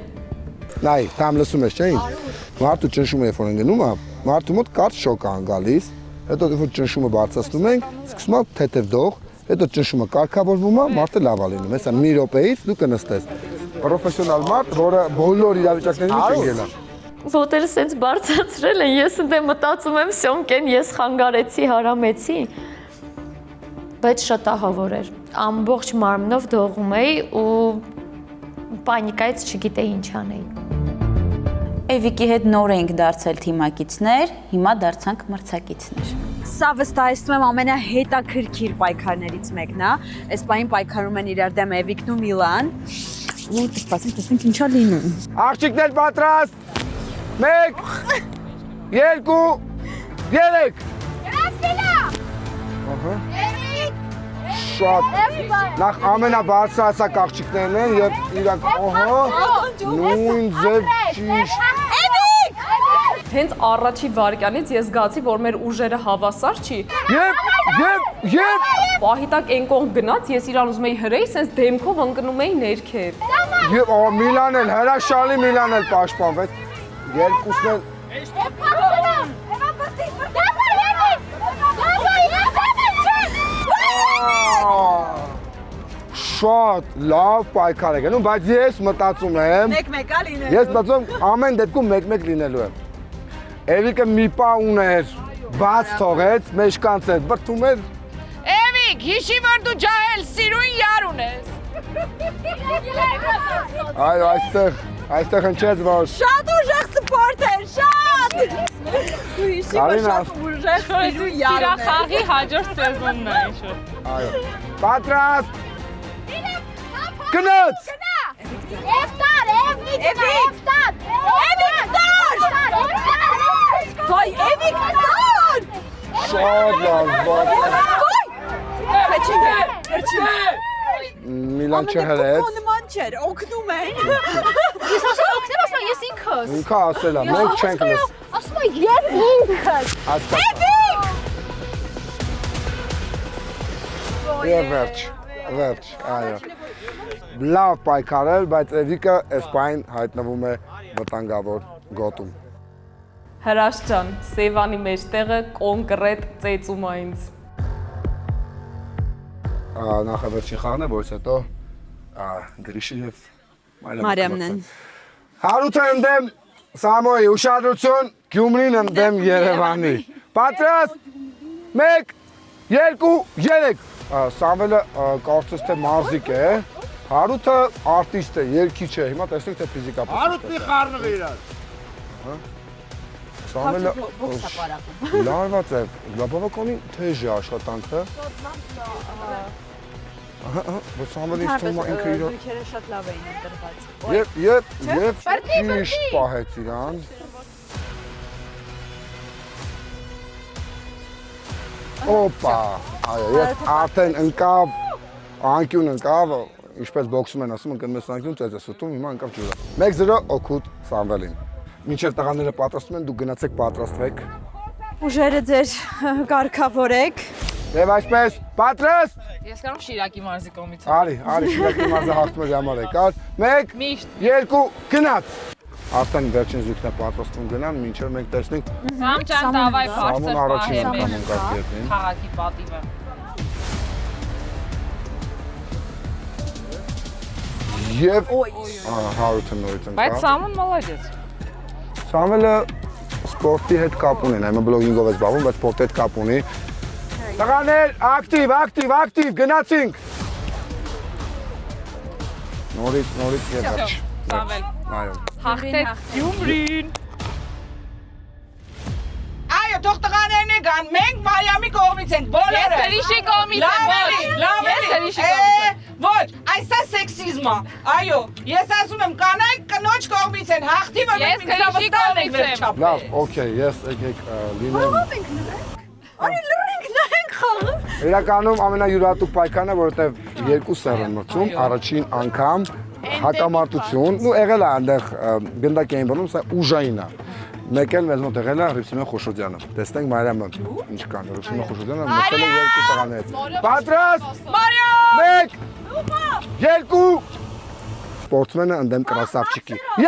Նայ, կամ լսում ես, չէ՞ ինչ։ Մարդու ճնշումը երբ որ ընկնում է, մարդու մոտ կարճ շոկ է գալիս։ Հետո երբ ճնշումը բարձրացնում ենք, սկսում է թեթև դող, հետո ճնշումը կարգավորվում է, մարդը լավ է լինում։ Հեսա մի րոպեից դու կնստես։ Պրոֆեսիոնալ մարդ, որը բոլոր իրավիճակների մեջ ընկել է։ Ոտերը սենց բարձրացրել են, ես ընդ մտածում եմ, սյոմկեն ես խանգարեցի, հարամեցի։ Բայց շատահավոր էր։ Ամբողջ մարմնով դողում էի ու պանիկայից չգիտեի ինչ անեի։ Էվիկի հետ նոր էինք դարձել թիմակիցներ, հիմա դարձանք մրցակիցներ։ Սա վստահեցնում եմ ամենահետաքրքիր պայքարներից մեկն է։ Այս պահին պայքարում են իրար դեմ Էվիկն ու Միլան։ Ու տեսնենք ինչա լինում։ Աղջիկներ պատրաստ։ 1 2 3 Գնաց Միլա։ Ահա։ Շատ նախ ամենաբարձրացակ աղջիկներն են եւ իրանք ահա նույն ձև ճիշտ հենց առաջի վարքյանից ես զգացի, որ մեր ուժերը հավասար չի։ Եվ Պահի տակ այն կողմ գնաց, ես իրան ուզում էի հրեի, սենց դեմքով ընկնում էի ներքև։ Եվ Միլան էլ, հրաշալի Միլան էլ պաշտպանվեց։ Երկուսն էլ շատ լավ պայքար է գնում, բայց ես մտածում եմ, Մեկ-մեկա լինելու։ ես մտածում ամեն դեպքում մեկ-մեկ լինելու եմ։ Էվիկը մի պա ուներ, բաց թողեց, մեջ կանցեց, բրդում էր։ Էվիկ, հիշի որ դու ջահել սիրուն յար ունես։ Այո, այստեղ հնչեց, որ Շատ ուժեղ սպորտ էր, շատ։ Դու հիշի որ շատ ուժեղ սիրուն յար Սիրա ունես։ խաղի հաջորդ սեզոնն է ինչ։ այո։ Պատրաստ։ Գնաց։ Էվտար, Էվիկ, Վայ, Էվիկ տար։ Շատ լավ, Միլան չհրեց։ Նման չէր, օգնում են։ Ես ասում եմ, ես ինքս։ Ինքը ասել է, մենք չենք լս։ Ասում եմ, ես ինքս։ Էվիկ։ Եվ վերջ, այո։ Լավ պայքարել, բայց Էվիկը այս պայն հայտնվում է վտանգավոր գոտում։ Հրաշ ջան, Սևանի մեջտեղը կոնկրետ ծեծում է ինձ։ Նախավերջին խաղն է, որից հետո Գրիշը և Մարիամն են։ Հարութը ընդեմ Սամոյի, ուշադրություն, Գյումրին ընդեմ Երևանի։ Պատրաստ, 1, 2, 3։ Սամվելը կարծես թե մարզիկ է, Հարութը արտիստ է, երգիչ է, հիմա տեսնենք թե ֆիզիկապես։ Հարութի խառնվի իրար։ Սամվելը լարված է, բավականին թեժ է աշխատանքը։ Որ Սամվելը ինձ թվում է ինքը իրար։ Զույգերը շատ լավ էին ընտրված։ Եվ ճիշտ պահեց իրան։ Օպա, այո, ես արդեն ընկավ, անկյուն ընկավ, ինչպես բոքսում են ասում, ընկնում ես անկյուն, ծեծ ես ուտում, հիմա ընկավ ջուրը։ 1-0 օգուտ Սամվելին։ Մինչև տղաները պատրաստում են, դուք գնացեք պատրաստվեք։ Ուժերը ձեր կարգավորեք։ Եվ այսպես, պատրաստ։ Ես կարող Շիրակի մարզի կողմից։ Արի, Շիրակի մարզը հաղթում է ժամար եկար։ 1, 2, գնաց։ Արդեն վերջին զույգն է պատրաստվում գնան, մինչև մենք տեսնենք Սամ ջան, դավայ Սամուն բարձր առաջին պահեմ անգամ ընկավ գետնին։ Քաղաքի պատիվը։ Եվ Հարութը նորից ընկավ։ Բայց Սամուն մոլոդեց։ Սամվելը սպորտի հետ կապ ունի, նայմը բլոգինգով է զբաղվում, բայց սպորտի հետ կապ ունի։ Տղաներ, ակտիվ, գնացինք։ Նորից եւ վերջ։ Սամվել։ Այո։ Հաղթեց Գյումրին։ Այո, թող տղաներն գան, մենք Մարիամի կողմից ենք, բոլորը։ Ես Գրիշի կողմից եմ, ոչ։ Ես Գրիշի կողմից եմ։ Ոչ, այսա սեքսիզմ է։ Այո, ես ասում եմ, կանայք կնոջ կողմից են, հաղթիվը մենք ինքնավստահ ենք վերջապես։ Լավ, օքեյ, ես եկեք լինեմ։ Արի լռենք, նայենք խաղը։ Իրականում ամենայուրատուկ պայքարն է, որովհետև երկու սեր են մրցում, առաջին անգամ հակամարտություն, ու եղել է այնտեղ գնդակ էին բնում, սա ուժային է։ Մեկ էլ մեզ մոտ եղել է Հռիփսիմե Խոշոդյանը։ Տեսնենք Մարիամը ինչ կան, Հռիփսիմե Խոշոդյանը մրցել է երկու տղաներից։ Պատրաստ։ Մարիամ! 1, 2 Սպորտսմենը ընդդեմ կրասավչիկի։ 3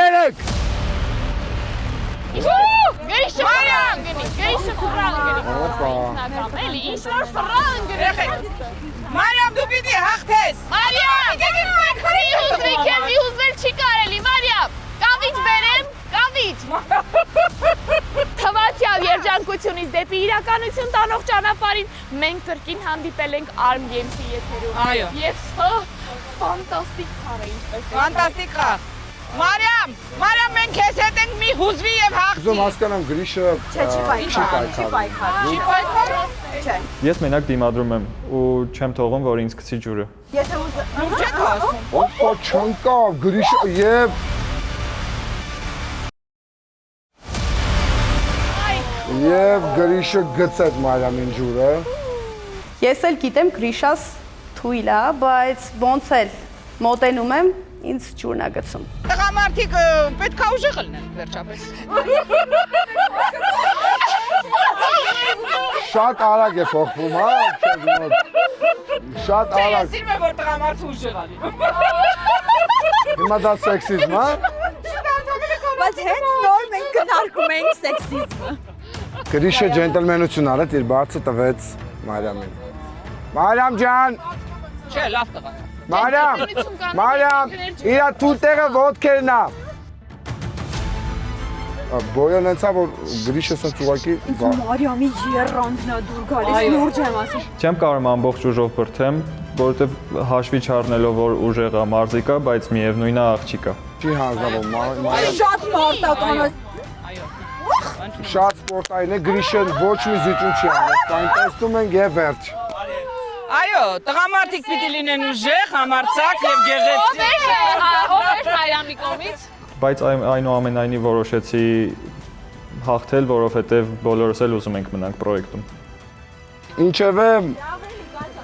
Գրիշը ֆռան գնի, Գրիշը ֆռան գնի։ Օպա։ Էլի, ինչ որ ֆռան գնի։ Մարիամ, դու պիտի հաղթես։ Մարիամ, մի հուզվել չի կարելի, Մարիամ։ Կավիճ բերեմ, կավիճ։ Թվացյալ երջանկությունից դեպի իրականություն տանող ճանապարհին մենք կրկին հանդիպել ենք Arm Games-ի եթերում։ Այո։ Եվ սա ֆանտաստիկ խաղ է, ինչպես։ Ֆանտաստիկ խաղ։ Մարիամ, մենք քեզ հետ ենք, մի հուզվի եւ հաղթի։ Ուզում հասկանամ Գրիշը չի պայքարում։ Չէ։ Ես մենակ դիմադրում եմ ու չեմ թողում, որ ինձ գցի ջուրը։ Եթե ուզում Չեք ասում։ Օպա, չընկավ Գրիշը եւ Գրիշը գցեց Մարիամին ջուրը։ Ես էլ գիտեմ Գրիշաս թույլ է, բայց ոնց էլ մոտենում եմ, ինձ ջուրն է գցում։ Տղամարդիկ պետք է ուժեղ լինեն վերջապես։ Շատ արագ է փոխվում, հա, քեզ մոտ։ Շատ արագ։ Ես սիրում եմ որ տղամարդը ուժեղ ալի։ Հիմա դա սեքսիզմ, հա։ Բայց հենց նոր մենք քննարկում էինք սեքսիզմը։ Գրիշը ջենտլմենություն արեց, իր բարձը տվեց Մարիամին։ Մարիամ ջան։ Չէ, լավ տղա։ Մարիամ, իրա թույլ տեղը ոտքերն է։ Բոյան հենց է, որ գրիշը սենց ուղակի… Մարիամի երանդն է դուր գալիս, լուրջ եմ ասում։ Չեմ կարող ամբողջ ուժով բրդեմ, որովհետև հաշվի չառնելով որ ուժեղ է մարզիկա, բայց միևնույնն է աղջիկա։ Չի հանձնվում, Շատ մարտական է։ շատ սպորտային է, գրիշը ոչ մի զիջում չի անում, այն տեսնում ենք և վերջ։ Այո, տղամարդիկ պիտի լինեն ուժեղ, համարձակ եւ գեղեցիկ։ Ով էր Մարիամի կողմից։ Բայց այնուամենայնիվ որոշեցի հաղթել, որովհետև բոլորս էլ ուզում ենք մնանք պրոյեկտում։ Ինչևէ,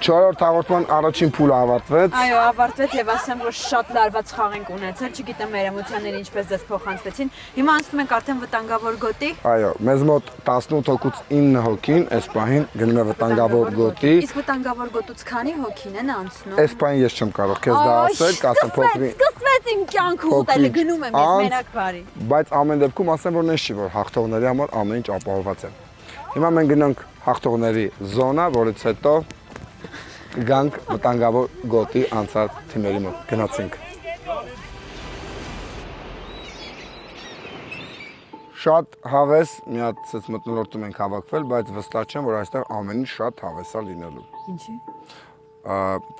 4-րդ հաղորդման առաջին փուլը ավարտվեց։ Այո, ավարտվեց եւ ասեմ, որ շատ լարված խաղ ենք ունեցել, չգիտեմ մեր էմոցիաները ինչպես դες փոխանցվեցին։ Հիմա անցնում ենք արդեն վտանգավոր գոտի։ Այո, մեզ մոտ 18 հոգուց 9 հոգին այս պահին գնում է վտանգավոր գոտի։ Իսկ վտանգավոր գոտուց քանի հոգին են անցնում։ Այս պահին ես չեմ կարող քեզ դա ասել, կասեմ փոքրի։ Սկսվեց իմ կյանքը ուտելը, գնում եմ ես մենակ բարի։ Բայց ամեն դեպքում ասեմ, որ նենց չի, որ հաղթողների համար ամեն ինչ ապահովված է։ Հիմա մենք գնանք հաղթողների զոնա, որից հետո գանք վտանգավոր գոտի անցած թիմերի մոտ։ Գնացինք։ Շատ հավես, մի հատ ցած մտնոլորտում ենք հավաքվել, բայց վստահ չեմ, որ այստեղ ամեն ինչ շատ հավես է լինելու։ Ինչի՞։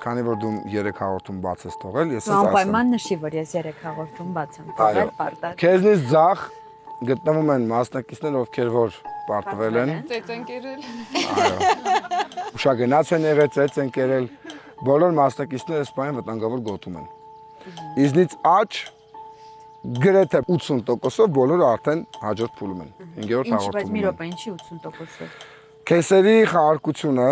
Քանի որ դու 3 հաղորդում բաց ես թողել, ես ասեմ։ Անպայման նշի, որ ես 3 հաղորդում բաց եմ թողել, պարտադիր։ Քեզնից ձախ գտնվում են մասնակիցներ, ովքեր որ պարտվել են։ Ծեծ են կերել։ Այո։ Ուշագնաց են եղել, ծեծ են կերել։ Բոլոր մասնակիցները սպայն վտանգավոր գոտում են։ Իզնից աջ գրեթե 80%-ով բոլորը արդեն հաջորդ փուլում են։ 5-րդ հաղորդումում։ Բայց մի րոպե, ինչի 80%-ով։ Քեսերի խաղարկությունը,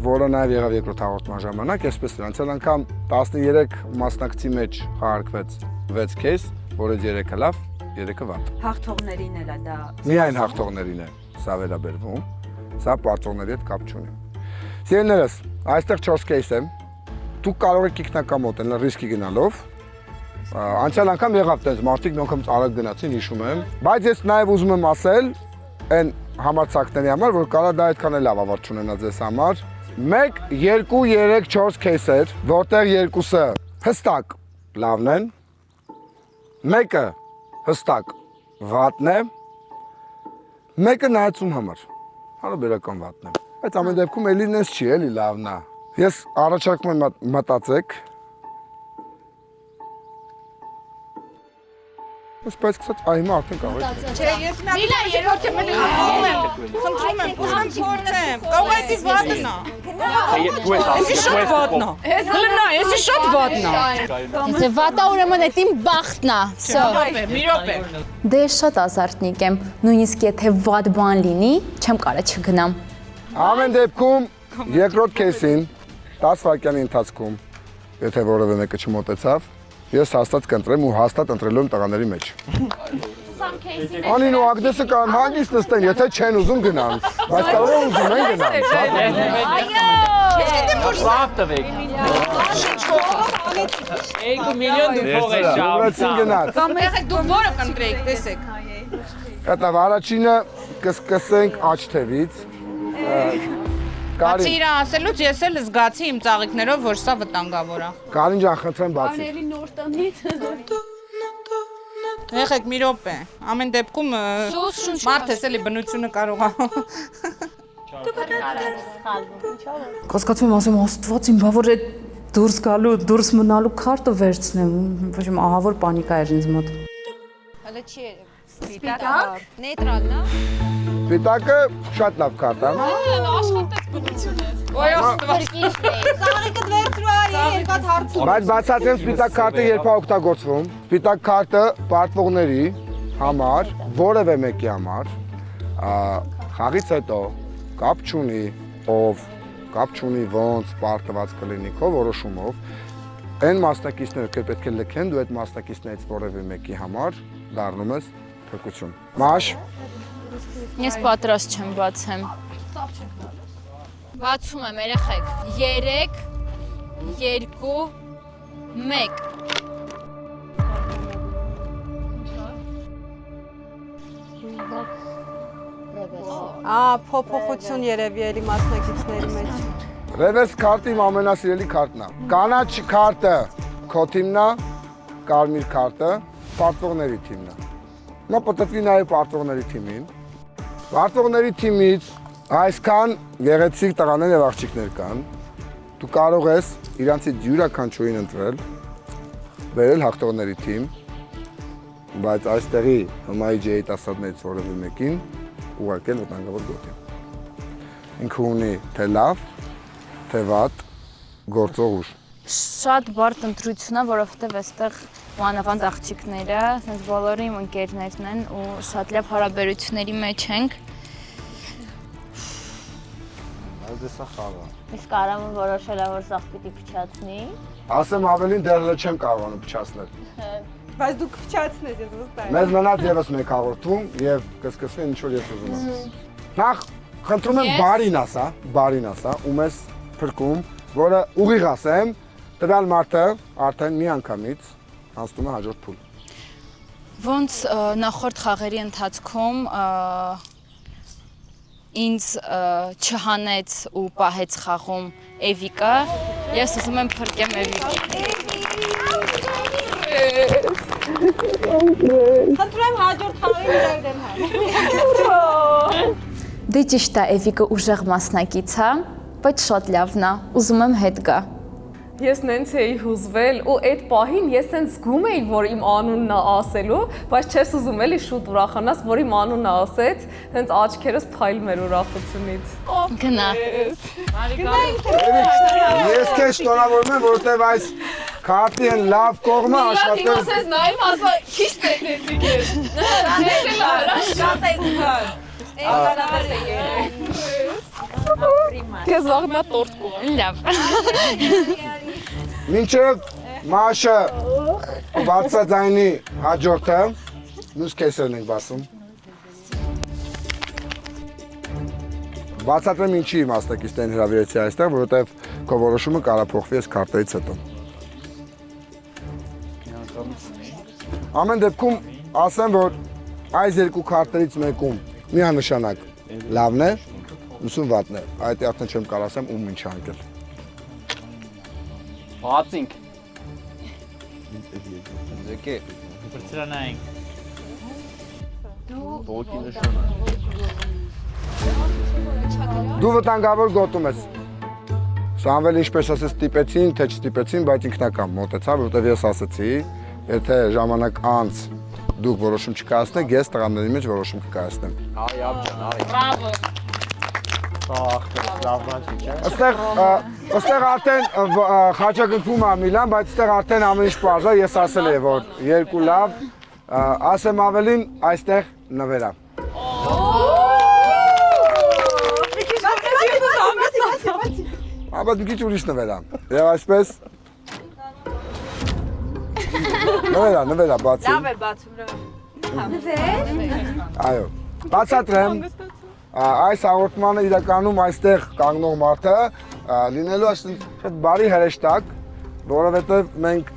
որը նաև եղավ երկրորդ հաղորդման ժամանակ, այսպես անցյալ անգամ 13 մասնակցի մեջ խաղարկվեց 6 քես, որից 3-ը լավ, 3-ը վատ։ Հաղթողներին էլ է դա։ Միայն հաղթողներին է սա վերաբերվում, սա պարտողների հետ կապ չունի։ Սիրելիներս, այստեղ 4 քեյս է։ Դուք կարող եք ինքնակամ մոտենալ ռիսկի գնալով։ Անցյալ անգամ եղավ տես մարդիկ նոքից արագ գնացին, հիշում եմ, բայց ես նաև ուզում եմ ասել այն համարձակների համար, որ կարա դա այդքան էլ լավ ավարտ չունենա ձեզ համար։ 1, 2, 3, 4 քեյսեր, որտեղ երկուսը հստակ լավն են, մեկը հստակ վատն է, մեկը նայածուն համար, հարաբերական վատն է, բայց ամեն դեպքում էլի նես չի, էլի լավն է։ Ես առաջարկում եմ մտածեք, Բայց կսած այմա արդեն կարող եք։ Չէ, ես նա երրորդը մնի խնդրում եմ, ուզում եմ փորձեմ։ Կարող է դի վատնա։ Էսի շատ վատնա։ Հլնա, էսի շատ վատնա։ Եթե վատա ուրեմն այդ իմ բախտն է։ Всё։ Մի րոպե։ Դե շատ ազարտնիկ եմ, նույնիսկ եթե վատ բան լինի, չեմ կարող չգնամ։ Ամեն դեպքում երկրորդ քեյսին 10 վայրկյանի ընթացքում, եթե որևէ մեկը չմոտեցավ, ես հաստատ կընտրեմ ու հաստատ ընտրելու եմ տղաների մեջ։ Անին ու Ագնեսը կան հանգիստ նստեն, եթե չեն ուզում գնան, բայց կարող են ուզում են գնան։ Կամ եղեք դուք որը կընտրեիք, տեսեք։ Հետո առաջինը կսկսենք աջ թևից։ Բացի իր ասելուց ես էլ զգացի իմ ծաղիկներով, որ սա վտանգավոր է։ Կարին ջան, խնդրեմ բացի։ Անելի նոր տնից։ Եղեք մի րոպե։ Ամեն դեպքում մարդս էլի բնությունը կարող է։ Կասկածում եմ ասում Աստված իմ բավոր է դուրս գալու, դուրս մնալու քարտը վերցնեմ, ոչ իմ ահավոր պանիկա էր ինձ մոտ։ Հələ չի սպիտակ, նեյտրալն է։ Սպիտակը շատ լավ քարտ է։ Աշխատեց բնությունը։ Ոյ Աստված։ Ծաղիկը վերցրու արի երկաթ հարցում։ Բայց բացատրեմ սպիտակ քարտը երբ է օգտագործվում։ Սպիտակ քարտը պարտվողների համար, որևէ մեկի համար, խաղից հետո կապ չունի ով, կապ չունի ոնց պարտված կլինի քո որոշումով, Այն մասնակիցները, ովքեր պետք է լքեն, դու այդ մասնակիցներից որևէ մեկի համար դառնում ես փրկություն։ Մաշ։ Ես պատրաստ չեմ բացեմ։ Բացում եմ, երեխեք։ 3, 2, 1։ Փոփոխություն երևի էլի մասնակիցների մեջ։ Ռևերս քարտը իմ ամենասիրելի քարտն է։ Կանաչ քարտը քո թիմն է, կարմիր քարտը պարտվողների թիմն է։ Նա պատվի նաև պարտվողների թիմին։ Պարտվողների թիմից այսքան գեղեցիկ տղաներ եւ աղջիկներ կան։ Դու կարող ես իրանցից յուրաքանչյուրին ընտրել, բերել հաղթողների թիմ, բայց այստեղի հմայի ջեհիտասարներից որևէ մեկին ուղարկել վտանգավոր գոտի։ Ինքը ունի թե լավ, թե վատ գործող ուժ։ Շատ բարդ ընտրություն է, որովհետև այստեղ մանավանդ աղջիկները, ասես բոլորը իմ ընկերներն են ու շատ լավ հարաբերությունների մեջ ենք։ Այս է խաղը։ Իսկ Արամը որոշել է, որ սաղ պիտի փչացնի։ Ասեմ ավելին դեռ չեմ կարողանում փչացնել։ Բայց դու փչացնես, ես վստահ եմ։ Մեզ մնաց եւս մեկ հաղորդում եւ կսկսվի ինչ որ ես ուզում եմ։ Նախ խնդրում եմ բարին ասա, ում ես փրկում, որը ուղիղ ասեմ, տվյալ մարդը արդեն մի անգամից հասնում է հաջորդ փուլ։ Ոնց նախորդ խաղերի ընթացքում ինձ չհանեց ու պահեց խաղում Էվիկը, ես ուզում եմ փրկեմ Էվիկին։ Խնդրեմ հաջորդ խաղին իրար դեմ Դե ճիշտ է, Էվիկը ուժեղ մասնակից է, բայց շատ լավն է, ուզում եմ հետ գա։ Ես նենց էի հուզվել ու այդ պահին ես հենց զգում էի, որ իմ անունն է ասելու, բայց չես ուզում էլի շուտ ուրախանաս, որ իմ անունն է ասեց, հենց աչքերս փայլում էր ուրախությունից։ Գնա։ Ես քեզ շնորհավորում եմ, որովհետև այս քարտի են լավ կողմը աշխատել։ Իմ ասես նայում, ասում քիչ տեխնիկի ես։ Շատ է զգան։ Քեզ վաղնա տորտ կուղ։ Լավ։ Մինչև մաշը բացածայնի հաջորդը, նույնս կեսերն ենք բասում։ Բացատրեմ ինչի մասնակիցներին հրավիրեցի այստեղ, որովհետև քո որոշումը կարափոխվի այս քարտերից հետո։ Ամեն դեպքում ասեմ, որ այս երկու քարտերից մեկում միանշանակ լավն է, ուսում վատն է, այդ արդեն չեմ կարող ասեմ ում ինչ անկել։ Բացինք։ Եկե։ Բրցրանայինք։ Դու Դու վտանգավոր գոտում ես։ Սամվել ինչպես ասես ստիպեցին, թե չստիպեցին, բայց ինքնական մոտեցավ, որովհետև ես ասացի, եթե ժամանակ անց դուք որոշում չկայացնեք, ես տղաների մեջ որոշում կկայացնեմ։ Այ աբջան, արի։ Բրավո։ Այստեղ արդեն խաչակնքում է Միլան, բայց այստեղ արդեն ամեն ինչ պարզ է, ես ասել եմ, որ երկու լավ, ասեմ ավելին, այստեղ նվեր է։ Բայց մի քիչ ուրիշ նվեր է։ Եվ այսպես նվեր է, բացի։ Լավ էր բացում։ Նվեր։ Այո։ Բացատրեմ, այս հաղորդմանը իրականում այստեղ կանգնող մարդը լինելու շատ բարի հրեշտակ, որովհետև մենք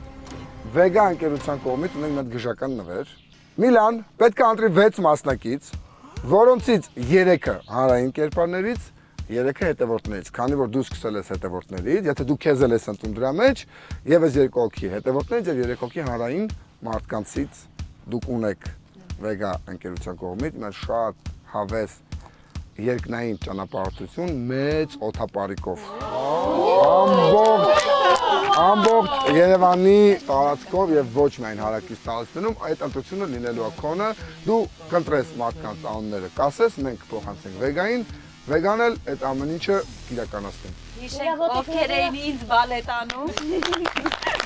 վեգա ընկերության կողմից ունենք մի հատ գժական նվեր։ Միլան պետք է ընտրի 6 մասնակից, որոնցից 3-ը հանրային կերպարներից, 3-ը հետևորդներից, քանի որ դու սկսել ես հետևորդներից, եթե դու քեզ ես ընտրում դրա մեջ, եւս 2 հոգի հետևորդներից եւ 3 հոգի հանրային մարդկանցից դուք ունեք վեգա ընկերության կողմից, մեր շատ հավես երկնային ճանապարհորդություն մեծ օդապարիկով։ Ամբողջ Երևանի տարածքով եւ ոչ միայն հարակից տարածքներում այդ ընտրությունը լինելու է քոնը, դու կընտրես մարդկանց անունները, կասես, մենք փոխանցենք վեգային, վեգան էլ այդ ամեն ինչը իրականացնի։ Հիշենք ովքեր էին ինձ բալետանում։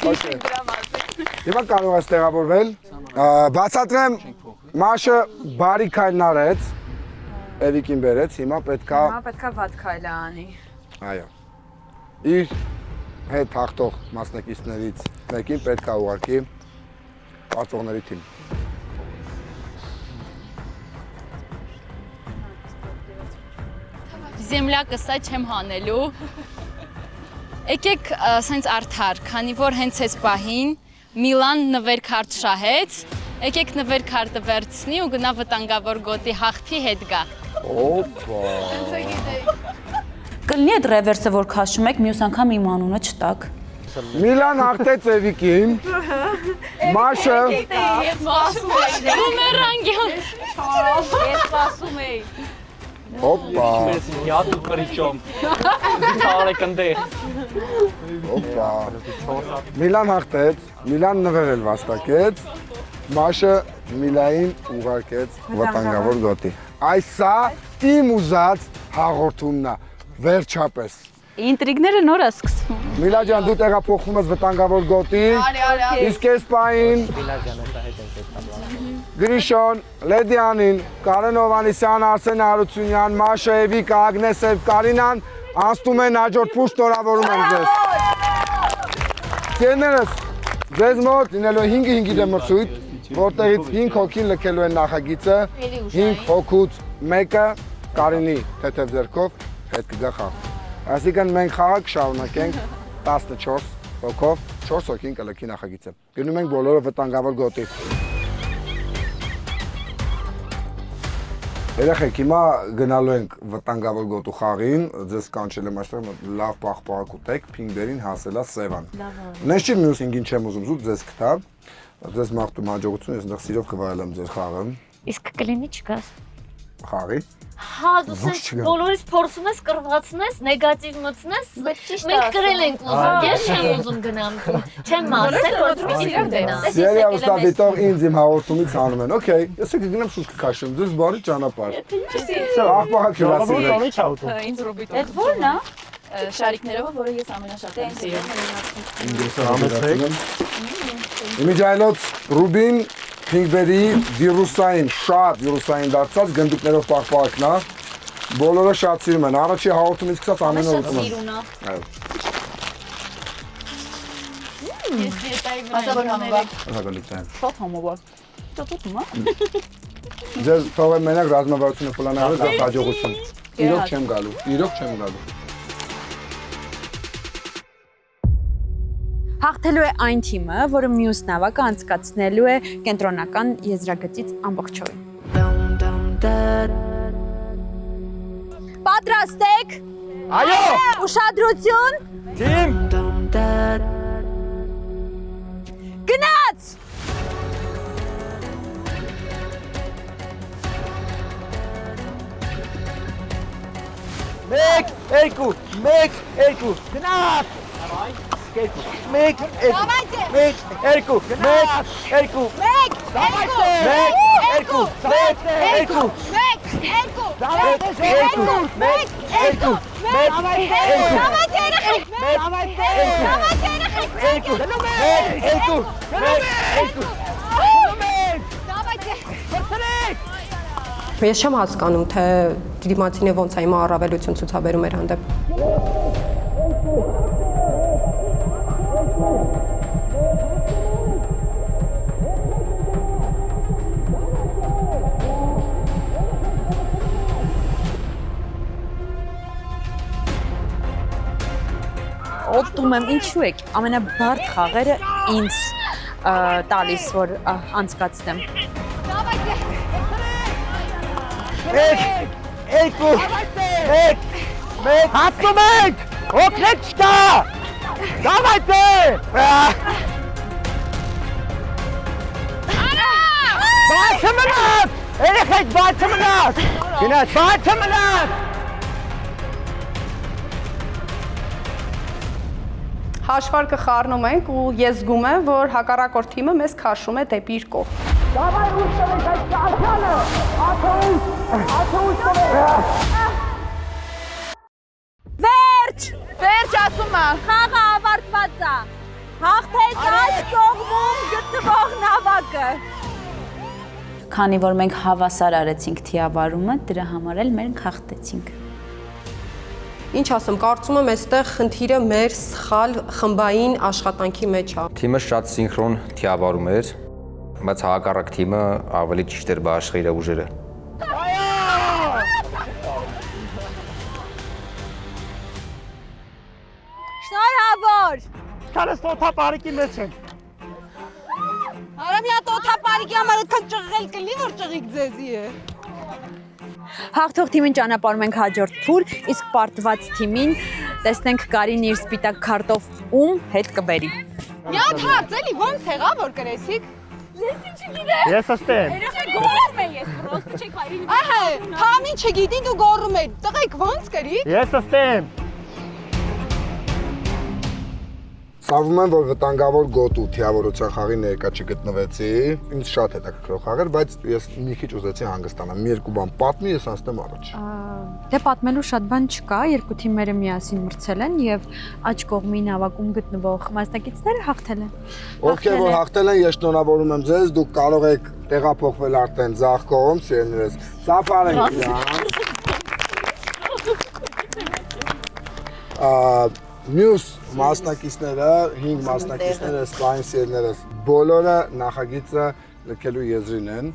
Հիշենք դրա մասին։ Հիմա կարող ես տեղավորվել։ Բացատրեմ, Մաշը բարի քայլն արեց, Էվիկին բերեց, հիմա պետքա վատ քայլ անի։ Այո։ Իր հետ հաղթող մասնակիցներից մեկին պետք է ուղարկի արտողների թիմ։ Զեմլակը սա չեմ հանելու։ Եկեք սենց արդար, քանի որ հենց այս պահին Միլան նվերքարտ շահեց, եկեք նվերքարտը վերցնի ու գնա վտանգավոր գոտի հաղթի հետ գա։ Օպա։ Կլինի այդ ռևերսը, որ քաշում եք, մյուս անգամ իմ անունը չտակ։ Միլան հաղթեց Էվիկին։ Մաշը։ Բումերանգյան։ Ես սպասում էի։ Օպա։ Я тут при чем? Ցավալի կնդե։ Օպա։ Միլան հաղթեց, Միլան նվերել վաստակեց, Մաշը Միլային ուղարկեց վտանգավոր գոտի։ Այսա իմ ուզած հաղորդումն է, վերջապես։ Ինտրիգները նոր է սկսվում։ Միլա ջան, դու տեղափոխվում ես վտանգավոր գոտի։ Իսկ այս պահին Գրիշոն, Լեդյանին, Կարեն Հովհաննիսյան, Արսեն Հարությունյան, Մաշա Էվիկ, Ագնես եւ Կարինան անցնում են հաջորդ փուլ, շնորհավորում եմ ձեզ։ Ձեներս ձեզ մոտ լինելու 5-5 դեմրցույթ, որտեղից 5 հոգին լքելու են նախագիծը, 5 հոգուց մեկը Կարինի թեթև ձեռքով հետ կգա խաղ։ Այսինքն մենք խաղը կշարունակենք 14 հոգով, 4 հոգին կլքի նախագիծը։ Գնում ենք բոլորը վտանգավոր գոտի։ Երեխեք, հիմա գնալու ենք վտանգավոր գոտու խաղին, ձեզ կանչել եմ այստեղ լավ պաղպաղակ ուտեք, փինգերին հասելա Սևան։ Նես չի մյուս ինգին չեմ ուզում զուտ ձեզ կտա, ձեզ մաղթում հաջողություն, ես այնտեղ սիրով կվայելեմ ձեր խաղը։ Իսկ կլինի չգաս։ Խաղի։ Հա, դու սենց բոլորից փորձում ես կռվածնես, նեգատիվ մտցնես, մենք գրել ենք ուզում, ես չեմ ուզում գնամ, չեմ մասել, որ դու իրար գնամ։ Սիրելի ուստադիտող ինձ իմ հաղորդումից հանում են, օքեյ, ես եկի գնամ շուտ կքաշեմ, դուս բարի ճանապարհ։ Աղբաղակ հյուրասիրեք։ Ինձ Ռոբիտը։ Այդ ո՞րն է։ Շարիկներով, որը ես ամենաշատն եմ սիրում։ Իմիջայլոց Ռուբին Փինգբերի վիրուսային, շատ վիրուսային դարձած գնդուկներով պաղպաղակն է, բոլորը շատ սիրում են, առաջի հաղորդումից սկսած ամեն օր ուտում են։ Ես դիետայի վրա Շատ համով է։ Շատ ուտում է։ Ձեզ թող եմ մենակ ռազմավարությունը պլանավորել, ձեզ հաջողություն։ Իրոք չեմ գալու, իրոք չեմ գալու։ Հաղթելու է այն թիմը, որը մյուս նավակը անցկացնելու է կենտրոնական եզրագծից ամբողջովին։ Պատրաստ եք։ Այո։ Ուշադրություն։ Թիմ։ Գնաց։ Մեկ, երկու, գնաց։ Մեկ, երկու, երկու, Ես չեմ հասկանում, թե դիմացինը ոնց է հիմա առավելություն ցուցաբերում էր հանդեպ։ Օգտում եմ, ինչու եք ամենաբարդ խաղերը ինձ տալիս, որ անցկացնեմ։ Երկու, մեկ, հատնում եք, օգնեք չկա, դավայտե, բացը մնաց, երեխեք բացը մնաց, գնաց, բացը մնաց, Հաշվարկը խառնում ենք ու ես զգում եմ, որ հակառակորդ թիմը մեզ քաշում է դեպի իր կողմ։ Դավայ ուշ տվեք այդ կաշանը, աթոուշ Վերջ, ասում է, խաղը ավարտված է, հաղթեց այս կողմում գտնվող նավակը։ Քանի որ մենք հավասար արեցինք թիավարումը, դրա համար էլ մենք հաղթեցինք։ Ինչ ասեմ, կարծում եմ այստեղ խնդիրը մեր սխալ խմբային աշխատանքի մեջ է։ Թիմը շատ սինխրոն թիավարում էր, բայց հակառակ թիմը ավելի ճիշտ էր բաշխել իր ուժերը։ Շնորհավոր։ Քանես օթապարիկի մեջ են։ Արամյա օթապարիկի համար այդքան ճղղել կլինի, որ ճղիկ ձեզի է։ Հաղթող թիմին ճանապարհում ենք հաջորդ փուլ, իսկ պարտված թիմին տեսնենք Կարինը իր սպիտակ քարտով ում հետ կբերի։ Մի հատ հարց էլի ո՞նց եղա որ գրեցիք։ Ես ինչ գիտեմ։ Ես ըստեմ։ Երեխեք գոռում եմ ես, պրոստը չեք Կարինի։ Ահա, համին չգիտի դու գոռում ես։ Տղեկ ո՞նց կրի։ Ես ըստեմ։ Սարվում եմ, որ վտանգավոր գոտու թիավորության խաղի ներկա չգտնվեցի, ինձ շատ հետաքրքրող խաղ էր, բայց ես մի քիչ ուզեցի հանգստանալ, մի երկու բան պատմի, ես անցնեմ առաջ։ Դե պատմելու շատ բան չկա, երկու թիմերը միասին մրցել են եւ աջ կողմի նավակում գտնվող մասնակիցները հաղթել են։ Ովքեր որ հաղթել են, ես շնորհավորում եմ ձեզ, դուք կարող եք տեղափոխվել արդեն ձախ կողմ, սիրելիներս։ Ծափարենք իրան։ Մյուս մասնակիցները, 5 մասնակիցները, սպայն սիրելիներս, բոլորը նախագիծը լքելու եզրին են։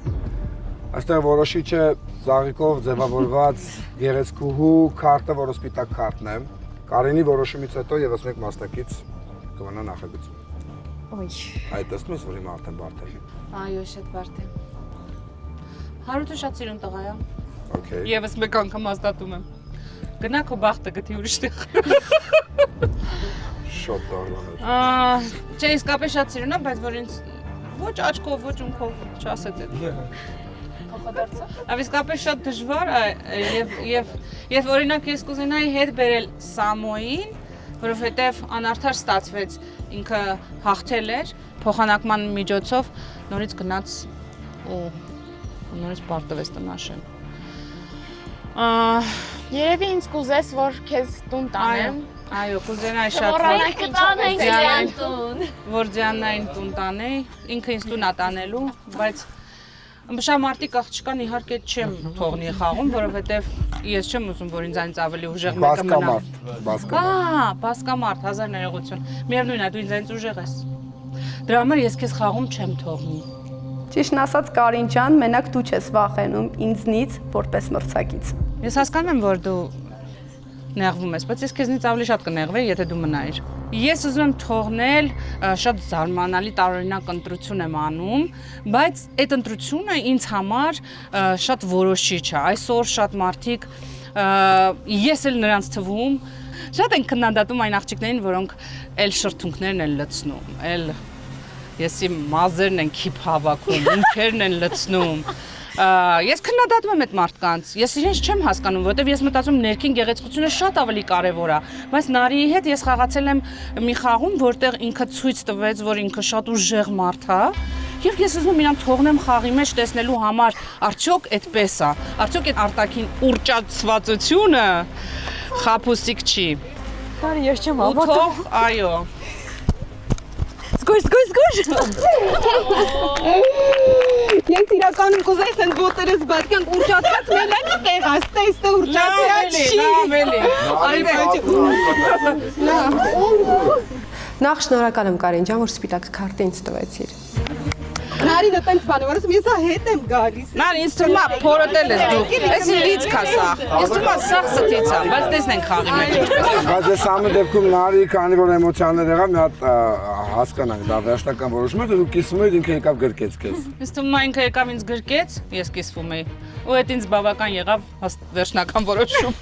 Այստեղ որոշիչ է ծաղիկով ձևավորված գեղեցկուհու քարտը, որը սպիտակ քարտն է։ Կարինի որոշումից հետո եւս մեկ մասնակից կմնա նախագծում։ Ոյ։ Այդ տեսնում ես, որ հիմա արդեն բարդ է։ Այո, շատ բարդ է։ Հարութը շատ սիրուն տղա է։ Okay։ Եվս մեկ անգամ հաստատում եմ։ Գնա քո բախտը գտի ուրիշ տեղ։ Շատ դառնալ։ Չէ, իսկապես շատ սիրուն է, բայց որ ինձ ոչ աչքով, ոչ ունքով չասեց այդ։ Իսկապես շատ դժվար է եւ օրինակ ես կուզենայի հետ բերել Սամոյին, որովհետեւ անարդար ստացվեց, ինքը հաղթել էր փոխանակման միջոցով, նորից գնաց ու նորից պարտվեց տնաշեն։ Երևի ինձ կուզես, որ քեզ տուն տանեմ։ Այո, կուզենայի շատ որ Ձյաննային տուն տանեի, ինքը ինձ տուն ա տանելու, բայց Մշամարտիկ աղջկան իհարկե չեմ թողնի խաղում, որովհետև ես չեմ ուզում, որ ինձ այնց ավելի ուժեղ մեկը մնա։ Բասկամարտ, հազար ներողություն։ Միևնույն է, դու ինձ այնց ուժեղ ես։ Դրա համար ես քեզ խաղում չեմ թողնի։ Ճիշտն ասած Կարին ջան, մենակ դու չես վախենում ինձնից որպես մրցակից։ Ես հասկանում եմ, որ դու նեղվում ես, բայց ես քեզնից ավելի շատ կնեղվեի, եթե դու մնայիր։ Ես ուզում եմ թողնել, շատ զարմանալի տարօրինակ ընտրություն եմ անում, բայց այդ ընտրությունը ինձ համար շատ որոշիչ է։ Այսօր շատ մարդիկ, ես էլ նրանց թվում, շատ են քննադատում այն աղջիկներին, որոնք էլ շրթունքներն են լցնում, էլ եսի մազերն են քիփ հավաքում, ինքերն են լցնում։ Ես քննադատում եմ այդ մարդկանց, ես իրենց չեմ հասկանում, որովհետև ես մտածում ներքին գեղեցկությունը շատ ավելի կարևոր է, բայց Նարիի հետ ես խաղացել եմ մի խաղում, որտեղ ինքը ցույց տվեց, որ ինքը շատ ուժեղ մարդ է, եւ ես ուզում եմ իրան թողնեմ խաղի մեջ տեսնելու համար, արդյոք այդպես է, արդյոք այդ արտաքին ուռճացվածությունը խափուսիկ չի։ Կարի ես չեմ հավատում։ Այո։ Զգույշ։ Ես իրականում կուզեի սենց ոտերս բացկանք ուրջացած մելակ ստեղած, տեստը ուրջացած չի։ Նախ շնորհակալ եմ Կարին ջան, որ սպիտակ քարտը ինձ տվեցիր։ Նարինը տենց բան է, որովհետև ես հետ եմ գալիս։ Նարին, ինձ թվում է փորոտել ես դու։ Էս լիցք է սա։ Ես թվում է սաղ ստից է, բայց տեսնենք խաղի մեջ ինչպես է։ Բայց ես ամեն դեպքում Նարի, քանի որ էմոցիաներ եղավ, մի հատ հասկանանք, դա վերջնական որոշում է, դու կիսվում ես, ինքը եկավ գրկեց քեզ։ Ես թվում է ինքը եկավ ինձ գրկեց, ես կիսվում էի։ Ու այդ ինձ բավական եղավ վերջնական որոշում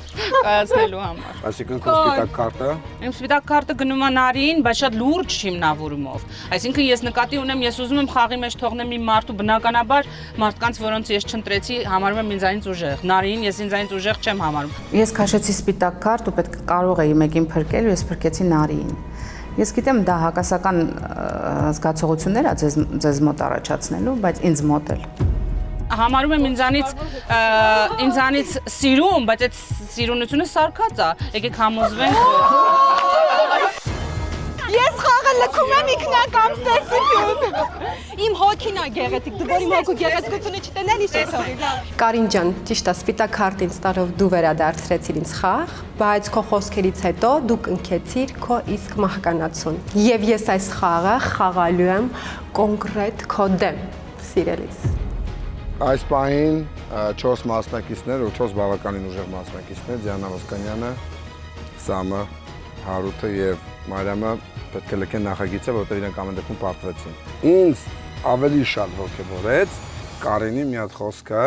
կայացնելու համար։ Այսինքն քո սպիտակ քարտը։ Իմ սպիտակ քարտը գնում է Նարին, բայց շատ լուրջ հիմնավորումով։ Այսինքն ես նկատի ունեմ, ես ուզում եմ խաղի մեջ թողնեմ մի մարդ ու բնականաբար մարդկանց, որոնց ես չընտրեցի, համարում եմ ինձ այնց ուժեղ։ Նարին ես ինձ այնց ուժեղ չեմ համարում։ Ես քաշեցի սպիտակ քարտ ու պետք կարող էի մեկին փրկել ու ես փրկեցի Նարիին։ Ես գիտեմ դա հակասական զգացողություններ է ձեզ մոտ առաջացնելու, բայց ինձ մոտ էլ։ Համարում եմ ինձանից սիրում, բայց այդ սիրունությունը սարքած է։ Եկեք համոզվենք, որ Ես խաղը Լքում եմ ինքնական ստեղծություն։ Իմ հոգին է գեղեցիկ, դու որ իմ հոգու գեղեցկությունը չտենել ի՞նչ ես հորի։ Կարին ջան, ճիշտ է, սպիտակ քարտին ստարով դու վերադարձրեցիր ինձ խաղ, բայց քո խոսքերից հետո դու կնքեցիր քո իսկ մահկանացուն։ Եվ ես այս խաղը խաղալու եմ կոնկրետ քո դեմ, սիրելիս։ Այս պահին 4 մասնակիցներ ու 4 բավականին ուժեղ մասնակիցներ, Դիանա Ոսկանյանը, Սամը, Հարութը եւ Մարիամը պետք է լքեն նախագիծը, որովհետեւ իրենք ամեն դեպքում պարտվեցին։ Ինձ ավելի շատ ողջևորեց Կարինի մի հատ խոսքը,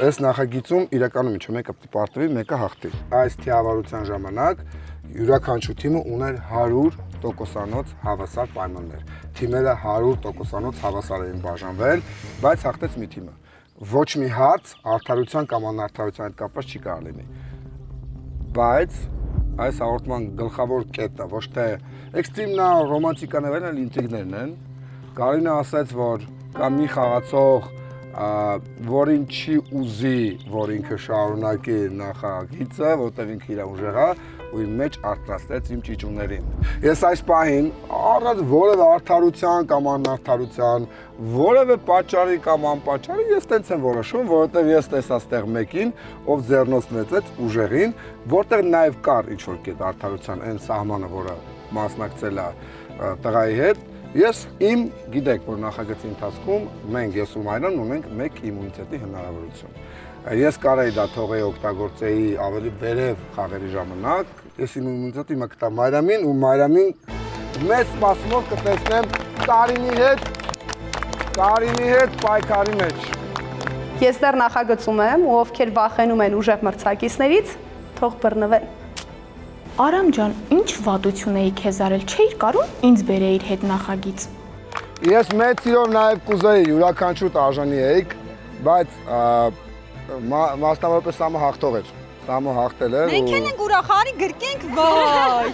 այս նախագիծում իրականում ինչ մեկը պարտվի, մեկը հաղթի։ Այս թիավարության ժամանակ յուրաքանչյուր թիմը ուներ 100%-անոց հավասար պայմաններ։ Թիմերը 100%-անոց հավասար էին բաժանվել, բայց հաղթեց մի թիմը։ Ոչ մի հարց արդարության կամ անարդարության հետ կապված չի կարող լինի։ Բայց այս հաղորդման գլխավոր կետը ոչ թե էքստրիմնա, ռոմանտիկաներն են, ինտրիգներն են։ Կարինը ասաց, որ կա մի խաղացող, որին չի ուզի, որ ինքը շարունակի նախագիծը, որտեղ ինքը իր ուժեղ է, ու իմ մեջ արտրացրեց իմ ճիճուներին։ Ես այս պահին առանց որևէ արդարության կամ անարդարության, որևէ պատճառի կամ անպատճառի ես տենց եմ որոշում, որովհետև ես տեսա ստեղ մեկին, ով ձեռնոցնեցեց ուժեղին, որտեղ նաև կար ինչ-որ կետ արդարության այն սահմանը, որը մասնակցել է տղայի հետ։ Ես գիտեք, որ նախագծի ընթացքում մենք ես ու Մարիամն ունենք մեկ իմունիտետի հնարավորություն։ Ես կարեի դա թողեի օգտագործեի ավելի վերև խաղերի ժամանակ, ես իմ իմունիտետը իմը կտա Մարիամին ու Մարիամին մեծ մասով կտեսնեմ Կարինի հետ պայքարի մեջ։ Ես դեռ նախագծում եմ ու ովքեր վախենում են ուժեղ մրցակիցներից, թող բռնվեն։ Արամ ջան, ինչ վատություն էի քեզ արել, չէիր կարող ինձ բերեիր հետ նախագիծ։ Ես մեծ սիրով նաև կուզեի յուրաքանչյուր արժանի էիք, բայց մասնավորապես Սամը հաղթող էր։ Սամը հաղթել էր ու Մենք ենք ուրախարի գրկենք, վայ։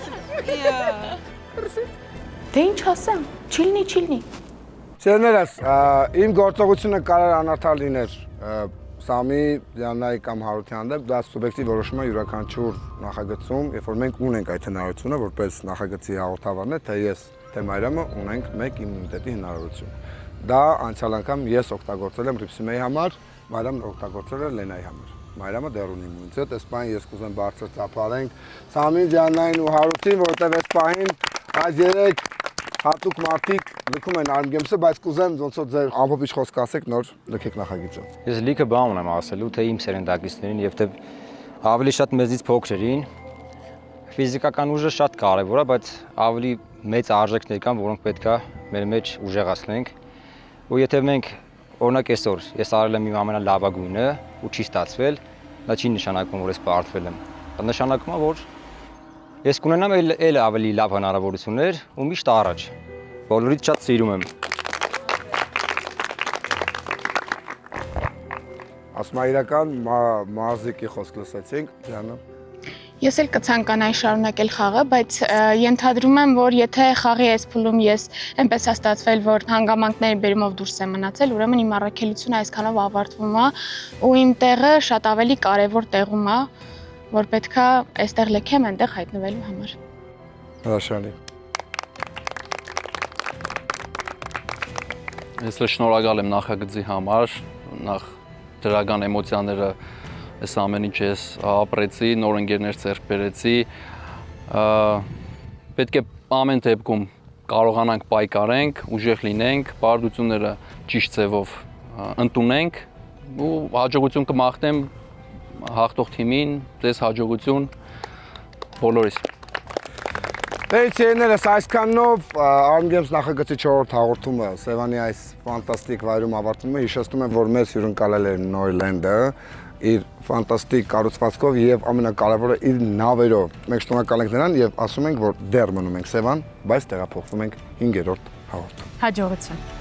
Դե ինչ ասեմ, չիլնի։ Սերներս, իմ գործողությունը կարող անարդար լիներ Սամի, Դիանայի կամ Հարությանի դեպ, դա սուբյեկտիվ որոշում է յուրաքանչյուր նախագծում, երբ որ մենք ունենք այդ հնարավորությունը, որպես նախագծի հաղորդավարներ, թե ես, թե Մարիամը ունենք մեկ իմունիտետի հնարավորություն։ Դա անցյալ անգամ ես օգտագործել եմ Ռիփսիմեի համար, Մարիամն օգտագործել է Լենայի համար։ Մարիամը դեռ ունի իմունիտետ, այս պահին ես կուզեմ բարձր ծափարենք Սամին, Դիանային ու Հարութին, որովհետև այս պահին այս երեք հատուկ մարդիկ լքում են Armgames-ը, բայց կուզեմ ոնց որ ձեր ամփոփիչ խոսք ասեք, նոր լքեք նախագիծը։ Ես լիքը բան ունեմ ասելու, թե իմ սերնդակիցներին եւ թե ավելի շատ մեզից փոքրերին։ Ֆիզիկական ուժը շատ կարեւոր է, բայց ավելի մեծ արժեքներ կան, որոնք պետքա մեր մեջ ուժեղացնենք։ Ու եթե մենք օրինակ այսօր ես արել եմ իմ ամենալավագույնը ու չի ստացվել, դա չի նշանակում, որ ես պարտվել եմ։ Դա նշանակում է, որ ես կունենամ էլ ավելի լավ հնարավորություններ ու միշտ առաջ։ Բոլորից շատ սիրում եմ։ Ասմայրական մարզիկի խոսք լսեցինք, Դիանա։ Ես էլ կցանկանայի շարունակել խաղը, բայց ենթադրում եմ, որ եթե խաղի այս փուլում ես այնպես է ստացվել, որ հանգամանքների բերումով դուրս եմ մնացել, ուրեմն իմ առաքելությունը այսքանով ավարտվում է ու իմ տեղը շատ ավելի կարևոր տեղում է, որ պետքա այստեղ լքեմ այնտեղ հայտնվելու համար։ Հրաշալի։ Ես շնորհակալ եմ նախագծի համար, նախ դրական էմոցիաները այս ամեն ինչ ես ապրեցի, նոր ընկերներ ձեռք բերեցի, պետք է ամեն դեպքում կարողանանք պայքարենք, ուժեղ լինենք, պարտությունները ճիշտ ձևով ընդունենք ու հաջողություն կմաղթեմ հաղթող թիմին, ձեզ հաջողություն բոլորիս։ Վերջերս այսքանով Armgames նախագծի 4-րդ հաղորդումը Սևանի այս ֆանտաստիկ վայրում ավարտվում է։ Հիշեցնում եմ, որ մեզ հյուրընկալել էր Նոյլենդը իր ֆանտաստիկ կառուցվածքով եւ ամենակարևորը իր նավերով։ Մենք շնորհակալ ենք նրան եւ ասում ենք, որ դեռ մնում ենք Սևան, բայց տեղափոխվում ենք 5-րդ հաղորդում։ Հաջողություն։